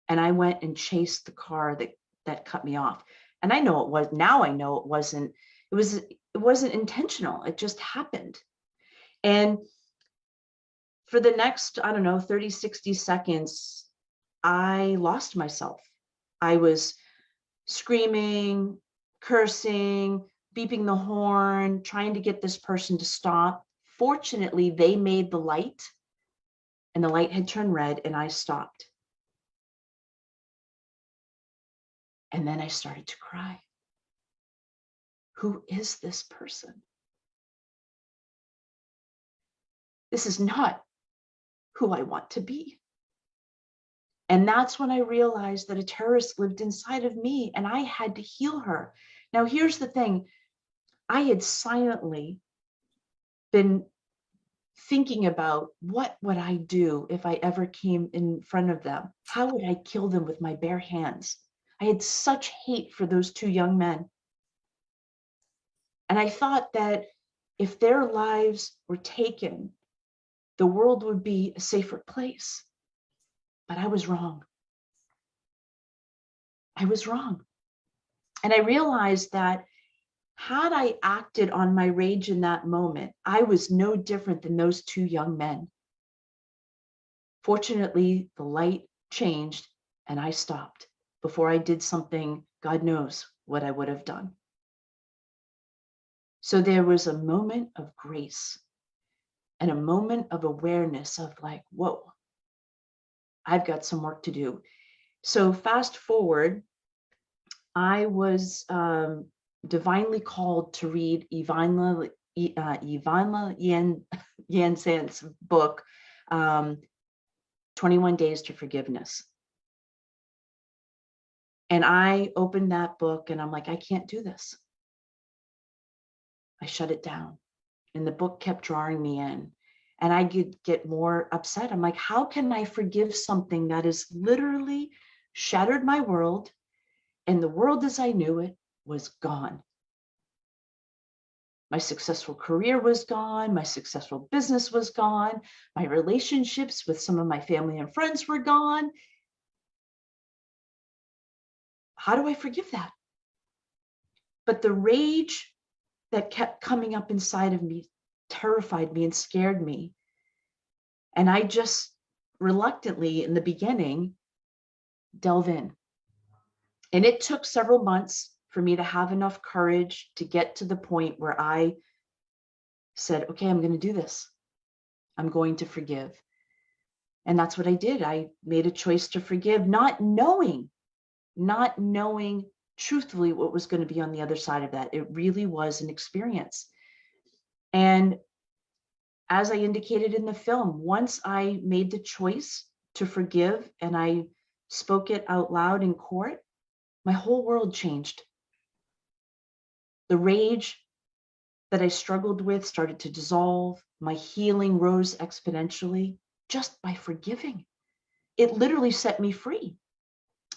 And I went and chased the car that cut me off. And I know it wasn't intentional. It just happened. And for the next, 30, 60 seconds, I lost myself. I was screaming, cursing, beeping the horn, trying to get this person to stop. Fortunately, they made the light, and the light had turned red, and I stopped. And then I started to cry. Who is this person? This is not who I want to be. And that's when I realized that a terrorist lived inside of me, and I had to heal her. Now, here's the thing. I had silently been thinking about, what would I do if I ever came in front of them? How would I kill them with my bare hands? I had such hate for those two young men. And I thought that if their lives were taken, the world would be a safer place. But I was wrong. I was wrong. And I realized that had I acted on my rage in that moment, I was no different than those two young men. Fortunately, the light changed and I stopped before I did something, God knows what I would have done. So there was a moment of grace and a moment of awareness of like, whoa, I've got some work to do. So fast forward, I was divinely called to read Ivana Yansen's book, 21 Days to Forgiveness. And I opened that book and I'm like, I can't do this. I shut it down. And the book kept drawing me in. And I get more upset. I'm like, how can I forgive something that has literally shattered my world, and the world as I knew it was gone? My successful career was gone. My successful business was gone. My relationships with some of my family and friends were gone. How do I forgive that? But the rage that kept coming up inside of me terrified me and scared me. And I just reluctantly in the beginning delve in. And it took several months for me to have enough courage to get to the point where I said, okay, I'm going to do this. I'm going to forgive. And that's what I did. I made a choice to forgive, not knowing truthfully what was going to be on the other side of that. It really was an experience. And as I indicated in the film, once I made the choice to forgive and I spoke it out loud in court, my whole world changed. The rage that I struggled with started to dissolve. My healing rose exponentially just by forgiving. It literally set me free.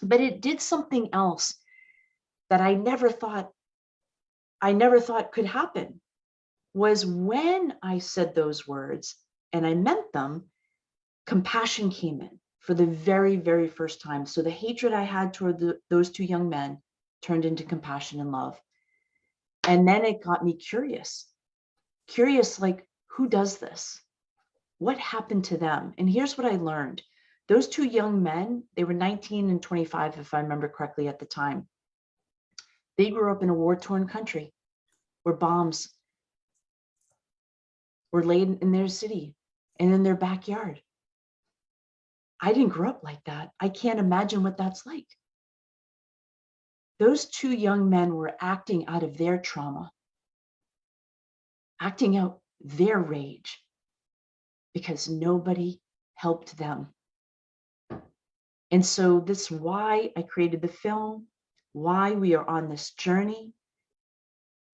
But it did something else that I never thought could happen, was when I said those words and I meant them, compassion came in for the very, very first time. So the hatred I had toward those two young men turned into compassion and love. And then it got me curious, like, who does this? What happened to them? And here's what I learned. Those two young men, they were 19 and 25, if I remember correctly at the time. They grew up in a war-torn country where bombs were laid in their city and in their backyard. I didn't grow up like that. I can't imagine what that's like. Those two young men were acting out of their trauma, acting out their rage, because nobody helped them. And so this is why I created the film, why we are on this journey,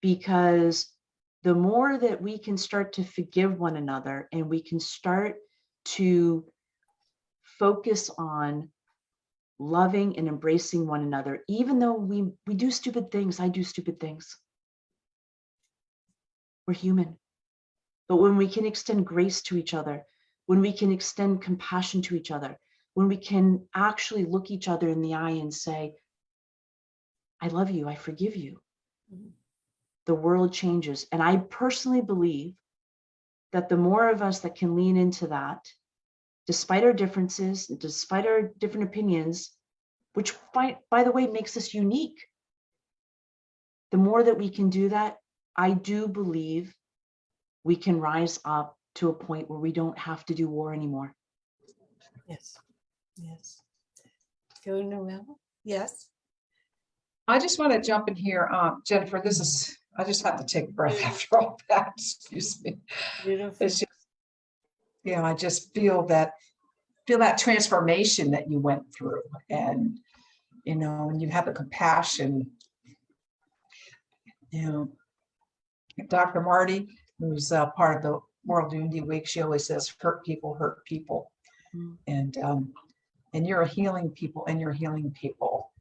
because the more that we can start to forgive one another and we can start to focus on loving and embracing one another, even though we do stupid things, I do stupid things. We're human. But when we can extend grace to each other, when we can extend compassion to each other, when we can actually look each other in the eye and say, I love you, I forgive you, the world changes. And I personally believe that the more of us that can lean into that, despite our differences, despite our different opinions, which by the way makes us unique, the more that we can do that, I do believe we can rise up to a point where we don't have to do war anymore. Yes. Yes. Go, Noelle. Yes. I just want to jump in here, Jennifer. I just have to take a breath after all that. Excuse me. Beautiful. It's just, I just feel that transformation that you went through, and and you have the compassion. Dr. Marty, who's part of the World Unity Week, she always says, "Hurt people hurt people," and you're a healing people, and you're healing people.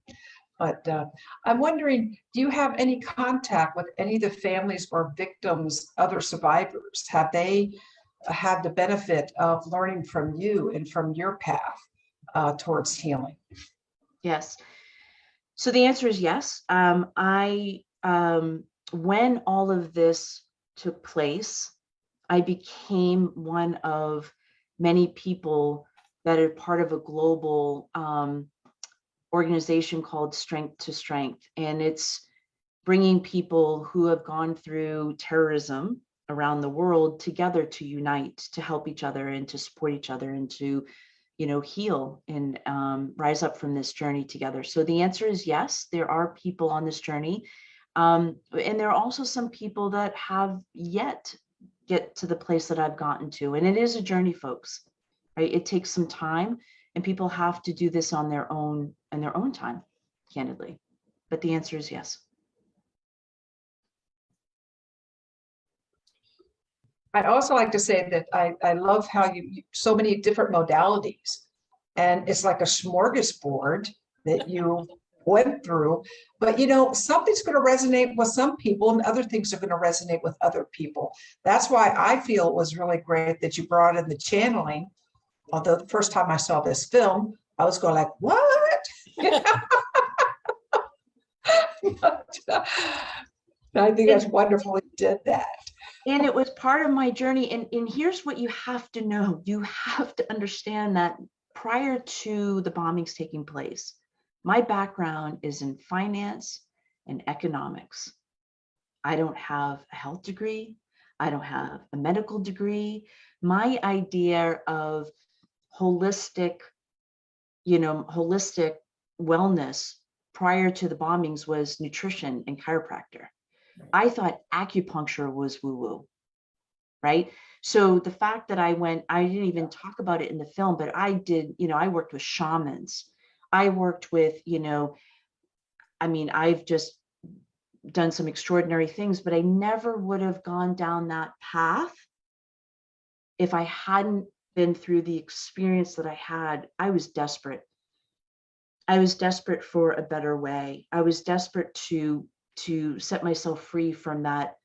But I'm wondering, do you have any contact with any of the families or victims, other survivors? Have they had the benefit of learning from you and from your path towards healing? Yes. So the answer is yes. When all of this took place, I became one of many people that are part of a global organization called Strength to Strength. And it's bringing people who have gone through terrorism around the world together to unite, to help each other and to support each other and to, heal and rise up from this journey together. So the answer is yes, there are people on this journey. And there are also some people that have yet get to the place that I've gotten to. And it is a journey, folks, right? It takes some time, and people have to do this on their own time, candidly. But the answer is yes. I'd also like to say that I love how you so many different modalities, and it's like a smorgasbord that you went through. But something's going to resonate with some people, and other things are going to resonate with other people. That's why I feel it was really great that you brought in the channeling. Although the first time I saw this film, I was going like, what? But, I think that's wonderful you did that. And it was part of my journey. And here's what you have to know. You have to understand that prior to the bombings taking place, my background is in finance and economics. I don't have a health degree. I don't have a medical degree. My idea of holistic wellness prior to the bombings was nutrition and chiropractor. I thought acupuncture was woo-woo, right? So the fact that I didn't even talk about it in the film, but I did, I worked with shamans. I worked with, I've just done some extraordinary things, but I never would have gone down that path if I hadn't been through the experience that I had. I was desperate. I was desperate for a better way. I was desperate to set myself free from that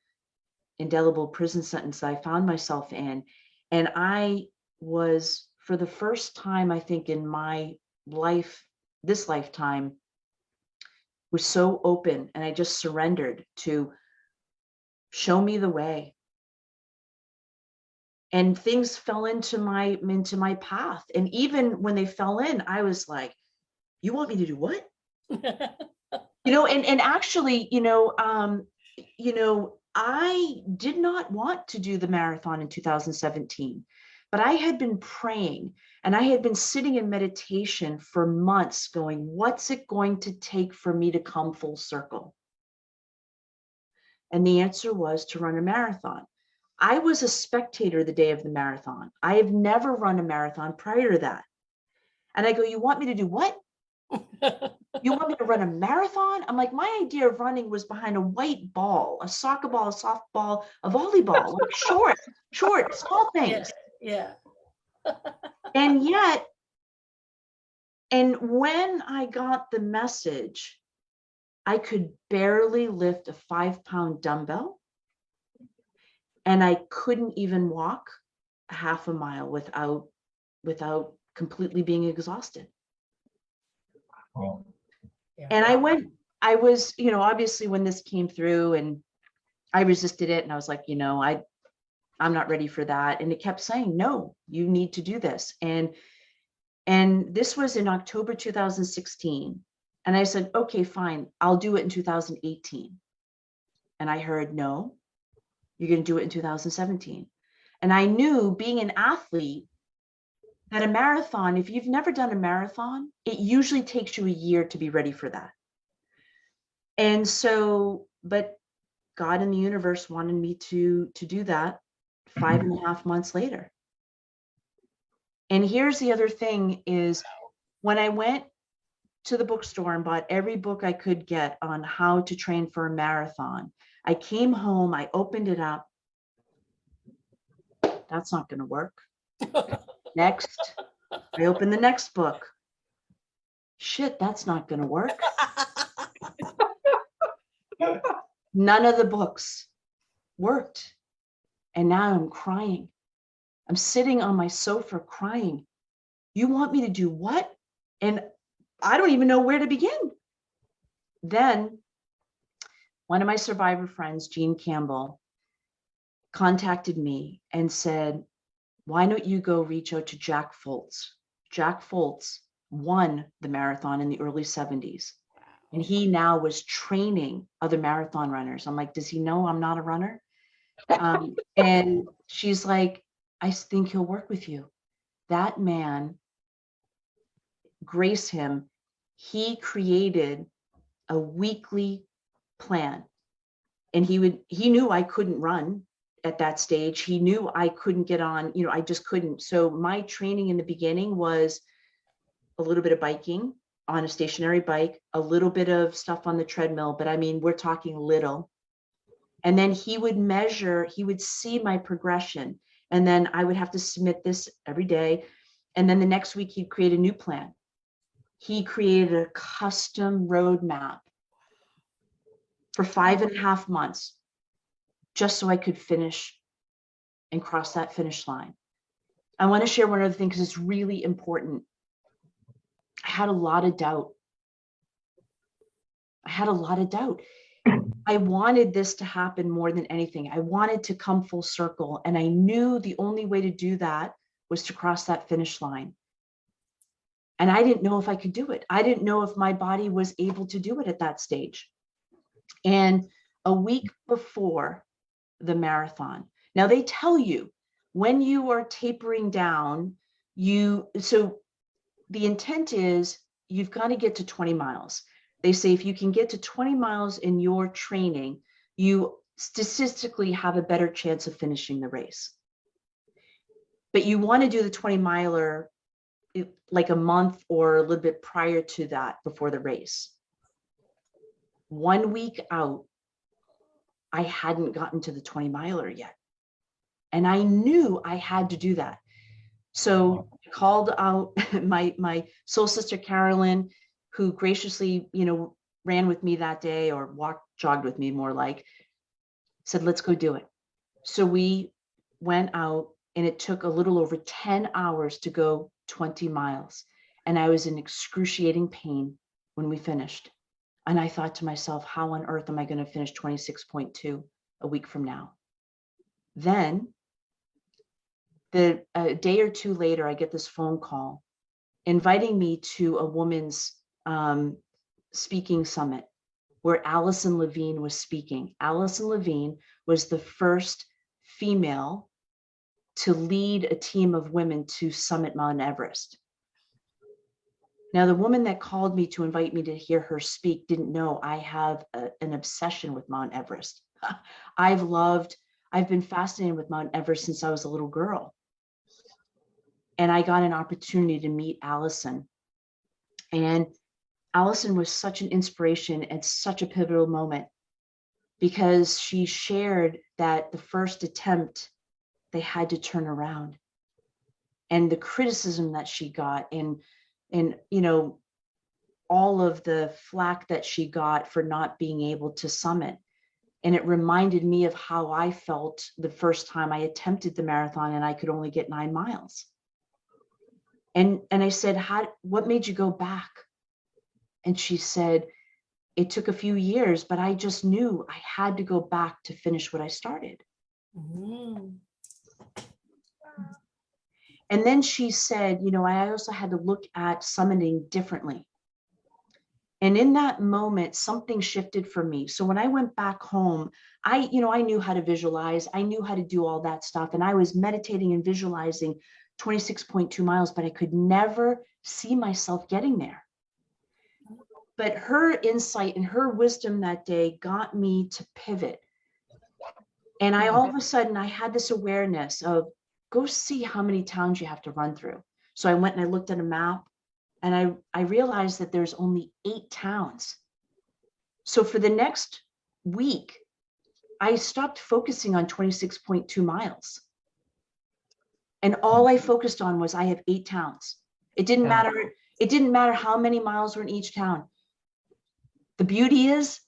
indelible prison sentence that I found myself in. And I was, for the first time, I think in my life, this lifetime, was so open, and I just surrendered to show me the way. And things fell into my path. And even when they fell in, I was like, you want me to do what? And actually, I did not want to do the marathon in 2017, but I had been praying and I had been sitting in meditation for months going, what's it going to take for me to come full circle? And the answer was to run a marathon. I was a spectator the day of the marathon. I have never run a marathon prior to that. And I go, you want me to do what? You want me to run a marathon? I'm like, my idea of running was behind a white ball, a soccer ball, a softball, a volleyball, like short, small things. Yeah. And when I got the message, I could barely lift a 5-pound dumbbell, and I couldn't even walk a half a mile without completely being exhausted. Oh. Yeah. And I was, obviously when this came through, and I resisted it, and I was like, I'm not ready for that. And it kept saying, no, you need to do this. And this was in October 2016. And I said, okay, fine, I'll do it in 2018. And I heard, no, you're going to do it in 2017. And I knew, being an athlete, that a marathon, if you've never done a marathon, it usually takes you a year to be ready for that. And so, but God and the universe wanted me to do that 5.5 months later. And here's the other thing is, when I went to the bookstore and bought every book I could get on how to train for a marathon, I came home, I opened it up. That's not going to work. Next, I opened the next book. Shit, that's not going to work. None of the books worked. And now I'm crying. I'm sitting on my sofa crying. You want me to do what? And I don't even know where to begin. Then one of my survivor friends, Jean Campbell, contacted me and said, why don't you go reach out to Jack Foltz? Jack Foltz won the marathon in the early 70s. And he now was training other marathon runners. I'm like, does he know I'm not a runner? And she's like, I think he'll work with you. That man, grace him, he created a weekly plan. And he knew I couldn't run at that stage. He knew I couldn't get on, I just couldn't. So my training in the beginning was a little bit of biking on a stationary bike, a little bit of stuff on the treadmill, but we're talking little. And then he would measure, he would see my progression. And then I would have to submit this every day. And then the next week he'd create a new plan. He created a custom roadmap for 5.5 months, just so I could finish and cross that finish line. I want to share one other thing because it's really important. I had a lot of doubt. I wanted this to happen more than anything. I wanted to come full circle, and I knew the only way to do that was to cross that finish line. And I didn't know if I could do it. I didn't know if my body was able to do it at that stage. And a week before the marathon, now they tell you when you are tapering down, so the intent is you've got to get to 20 miles. They say if you can get to 20 miles in your training, you statistically have a better chance of finishing the race. But you want to do the 20 miler like a month or a little bit prior to that, before the race. 1 week out, I hadn't gotten to the 20 miler yet. And I knew I had to do that. So I called out my soul sister, Carolyn, who graciously, ran with me that day, or jogged with me more like, said, let's go do it. So we went out, and it took a little over 10 hours to go 20 miles. And I was in excruciating pain when we finished. And I thought to myself, how on earth am I going to finish 26.2 a week from now? Then a day or two later, I get this phone call inviting me to a women's speaking summit where Allison Levine was speaking. Allison Levine was the first female to lead a team of women to summit Mount Everest. Now, the woman that called me to invite me to hear her speak didn't know I have an obsession with Mount Everest. I've been fascinated with Mount Everest since I was a little girl. And I got an opportunity to meet Allison. And Allison was such an inspiration at such a pivotal moment, because she shared that the first attempt, they had to turn around. And the criticism that she got, and all of the flack that she got for not being able to summit. And it reminded me of how I felt the first time I attempted the marathon and I could only get 9 miles. And I said, what made you go back? And she said, it took a few years, but I just knew I had to go back to finish what I started. Mm. And then she said, I also had to look at summiting differently. And in that moment, something shifted for me. So when I went back home, I knew how to visualize. I knew how to do all that stuff. And I was meditating and visualizing 26.2 miles, but I could never see myself getting there. But her insight and her wisdom that day got me to pivot. And all of a sudden, I had this awareness of, go see how many towns you have to run through. So I went and I looked at a map, and I realized that there's only 8 towns. So for the next week, I stopped focusing on 26.2 miles. And all I focused on was I have 8 towns. It didn't matter. It didn't matter how many miles were in each town. The beauty is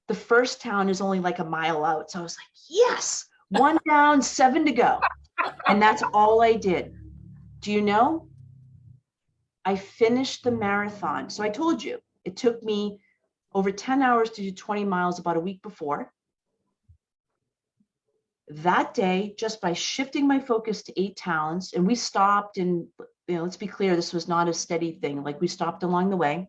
the first town is only like a mile out. So I was like, yes, 1 down, 7 to go. And that's all I did. Do you know? I finished the marathon. So I told you, it took me over 10 hours to do 20 miles about a week before. That day, just by shifting my focus to 8 towns, and we stopped, and let's be clear, this was not a steady thing. Like, we stopped along the way.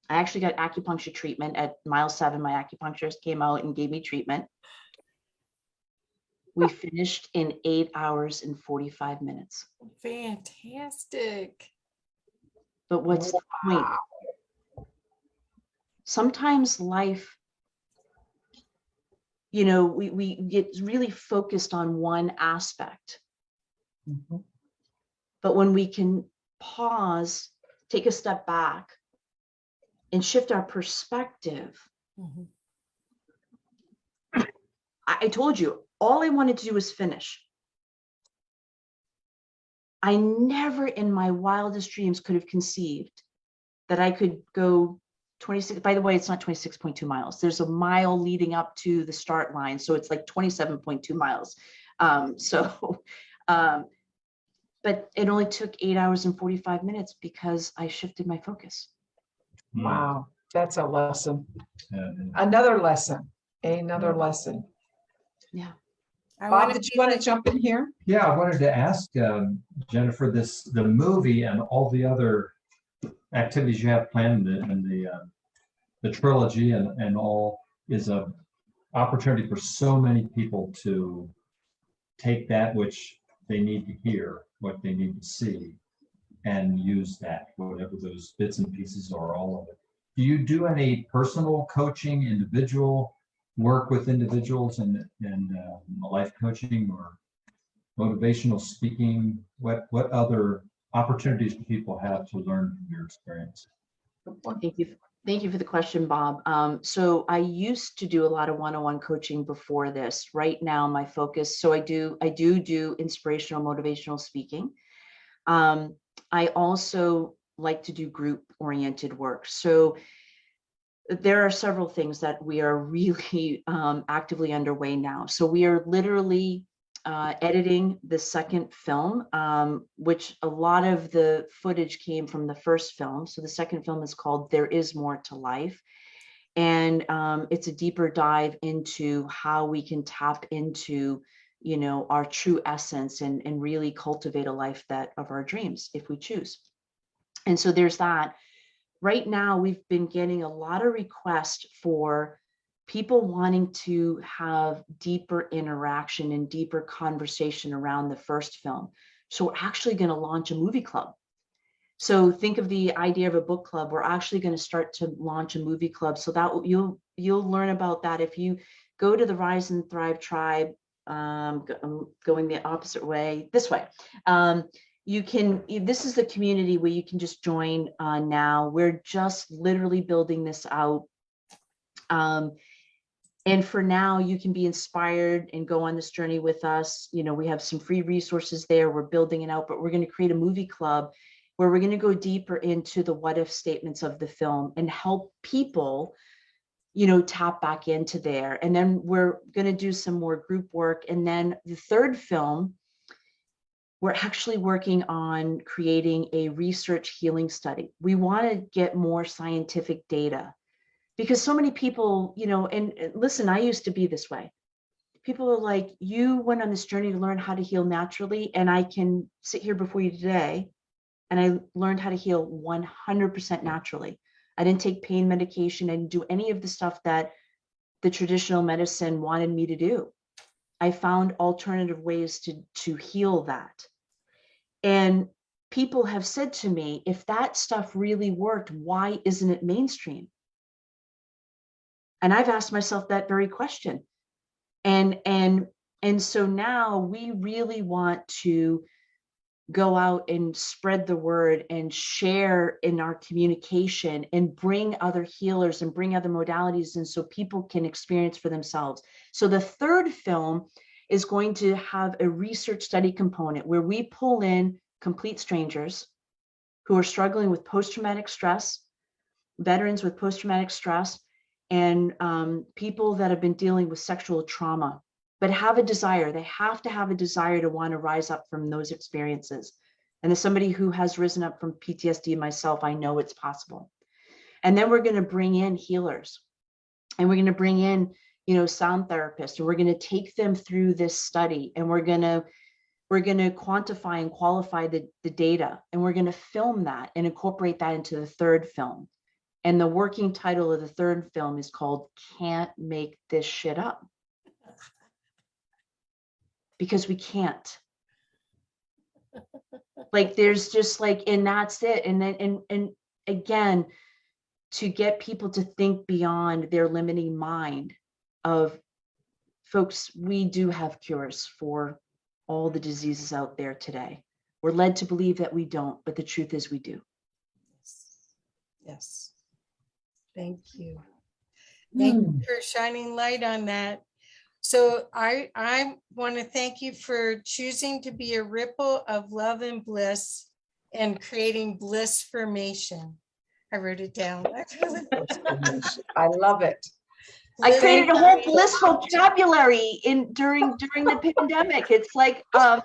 I actually got acupuncture treatment at mile 7. My acupuncturist came out and gave me treatment. We finished in 8 hours and 45 minutes. Fantastic. But what's the point? Sometimes life, we get really focused on one aspect. Mm-hmm. But when we can pause, take a step back, and shift our perspective. Mm-hmm. I told you, all I wanted to do was finish. I never in my wildest dreams could have conceived that I could go 26, by the way, it's not 26.2 miles. There's a mile leading up to the start line. So it's like 27.2 miles. But it only took 8 hours and 45 minutes because I shifted my focus. Wow, that's a lesson. Another lesson. Yeah. Bob, did you want to jump in here? Yeah, I wanted to ask Jennifer, the movie and all the other activities you have planned and the trilogy and all is a opportunity for so many people to take that which they need to hear, what they need to see, and use that, whatever those bits and pieces are, all of it. Do you do any personal coaching, individual work with individuals and life coaching or motivational speaking? What other opportunities do people have to learn from your experience? Thank you for the question, Bob. So I used to do a lot of one-on-one coaching before this. Right now, my focus, so I do inspirational motivational speaking. I also like to do group-oriented work. So there are several things that we are really actively underway now. So we are literally editing the second film, which a lot of the footage came from the first film. So the second film is called There Is More to Life. And it's a deeper dive into how we can tap into, you know, our true essence and really cultivate a life of our dreams if we choose. And so there's that. Right now, we've been getting a lot of requests for people wanting to have deeper interaction and deeper conversation around the first film. So we're actually going to launch a movie club. So think of the idea of a book club. We're actually going to start to launch a movie club. So that you'll learn about that if you go to the Rise and Thrive Tribe. I'm going the opposite way, this way. This is the community where you can just join now. We're just literally building this out. And for now, you can be inspired and go on this journey with us. You know, we have some free resources there. We're building it out, but we're going to create a movie club where we're going to go deeper into the what if statements of the film and help people, you know, tap back into there. And then we're going to do some more group work. And then the third film, we're actually working on creating a research healing study. We want to get more scientific data because so many people, you know, and listen, I used to be this way. People are like, you went on this journey to learn how to heal naturally, and I can sit here before you today and I learned how to heal 100% naturally. I didn't take pain medication. I didn't do any of the stuff that the traditional medicine wanted me to do. I found alternative ways to heal that. And people have said to me, if that stuff really worked, why isn't it mainstream? And I've asked myself that very question. And so now we really want to go out and spread the word and share in our communication and bring other healers and bring other modalities in so people can experience for themselves. So the third film is going to have a research study component where we pull in complete strangers who are struggling with post-traumatic stress, veterans with post-traumatic stress, and people that have been dealing with sexual trauma, but have a desire. They have to have a desire to want to rise up from those experiences. And as somebody who has risen up from PTSD myself, I know it's possible. And then we're going to bring in healers, and we're going to bring in, you know, sound therapists, and we're going to take them through this study, and we're going to quantify and qualify the data, and we're going to film that and incorporate that into the third film. And the working title of the third film is called Can't Make This Shit Up. Because we can't. Like, there's just like, and that's it. And then, and again, to get people to think beyond their limiting mind of, folks, we do have cures for all the diseases out there today. We're led to believe that we don't, but the truth is we do. Yes. Thank you. Thank you for shining light on that. So I want to thank you for choosing to be a ripple of love and bliss and creating bliss formation. I wrote it down. I love it. I created a whole bliss vocabulary during the pandemic. It's like, and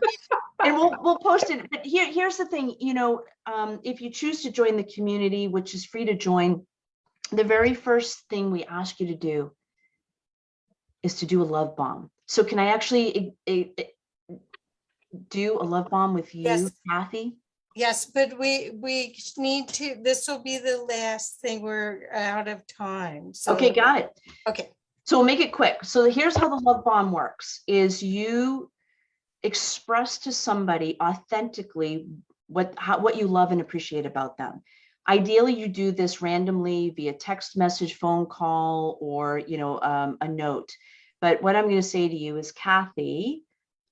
we'll post it. But here's the thing, you know, if you choose to join the community, which is free to join, the very first thing we ask you to do is to do a love bomb. So can I actually do a love bomb with you, Yes. Kathy? Yes, but we need to, this will be the last thing. We're out of time. So. Okay, got it. Okay. So we'll make it quick. So here's how the love bomb works, is you express to somebody authentically what you love and appreciate about them. Ideally, you do this randomly via text message, phone call, or a note. But what I'm going to say to you is, Kathy,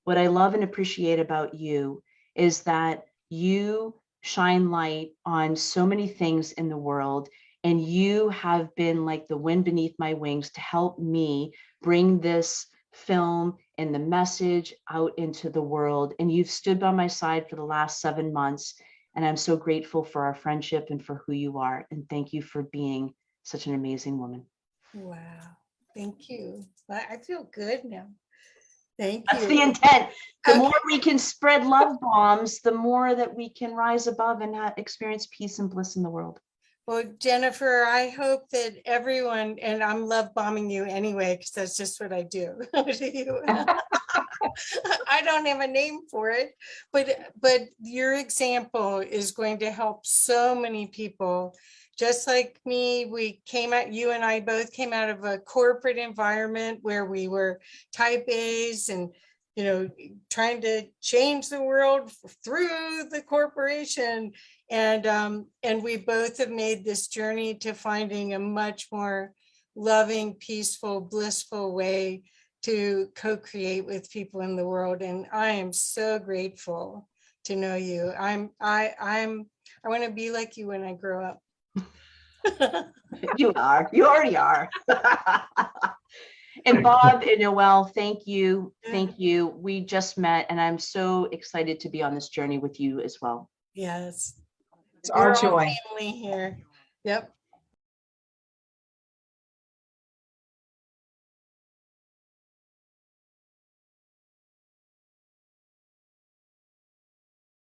what I love and appreciate about you is that you shine light on so many things in the world, and you have been like the wind beneath my wings to help me bring this film and the message out into the world. And you've stood by my side for the last 7 months. And I'm so grateful for our friendship and for who you are. And thank you for being such an amazing woman. Wow. Thank you. I feel good now. Thank That's you. the intent. The Okay. more we can spread love bombs, the more that we can rise above and experience peace and bliss in the world. Well, Jennifer, I hope that everyone, and I'm love bombing you anyway, because that's just what I do to you. I don't have a name for it, but your example is going to help so many people. Just like me, you and I both came out of a corporate environment where we were type A's and, trying to change the world through the corporation. And we both have made this journey to finding a much more loving, peaceful, blissful way to co-create with people in the world. And I am so grateful to know you. I want to be like you when I grow up. You already are. And Bob and Noelle, thank you. Thank you. We just met, and I'm so excited to be on this journey with you as well. Yes. It's our We're all joy. family here. Yep.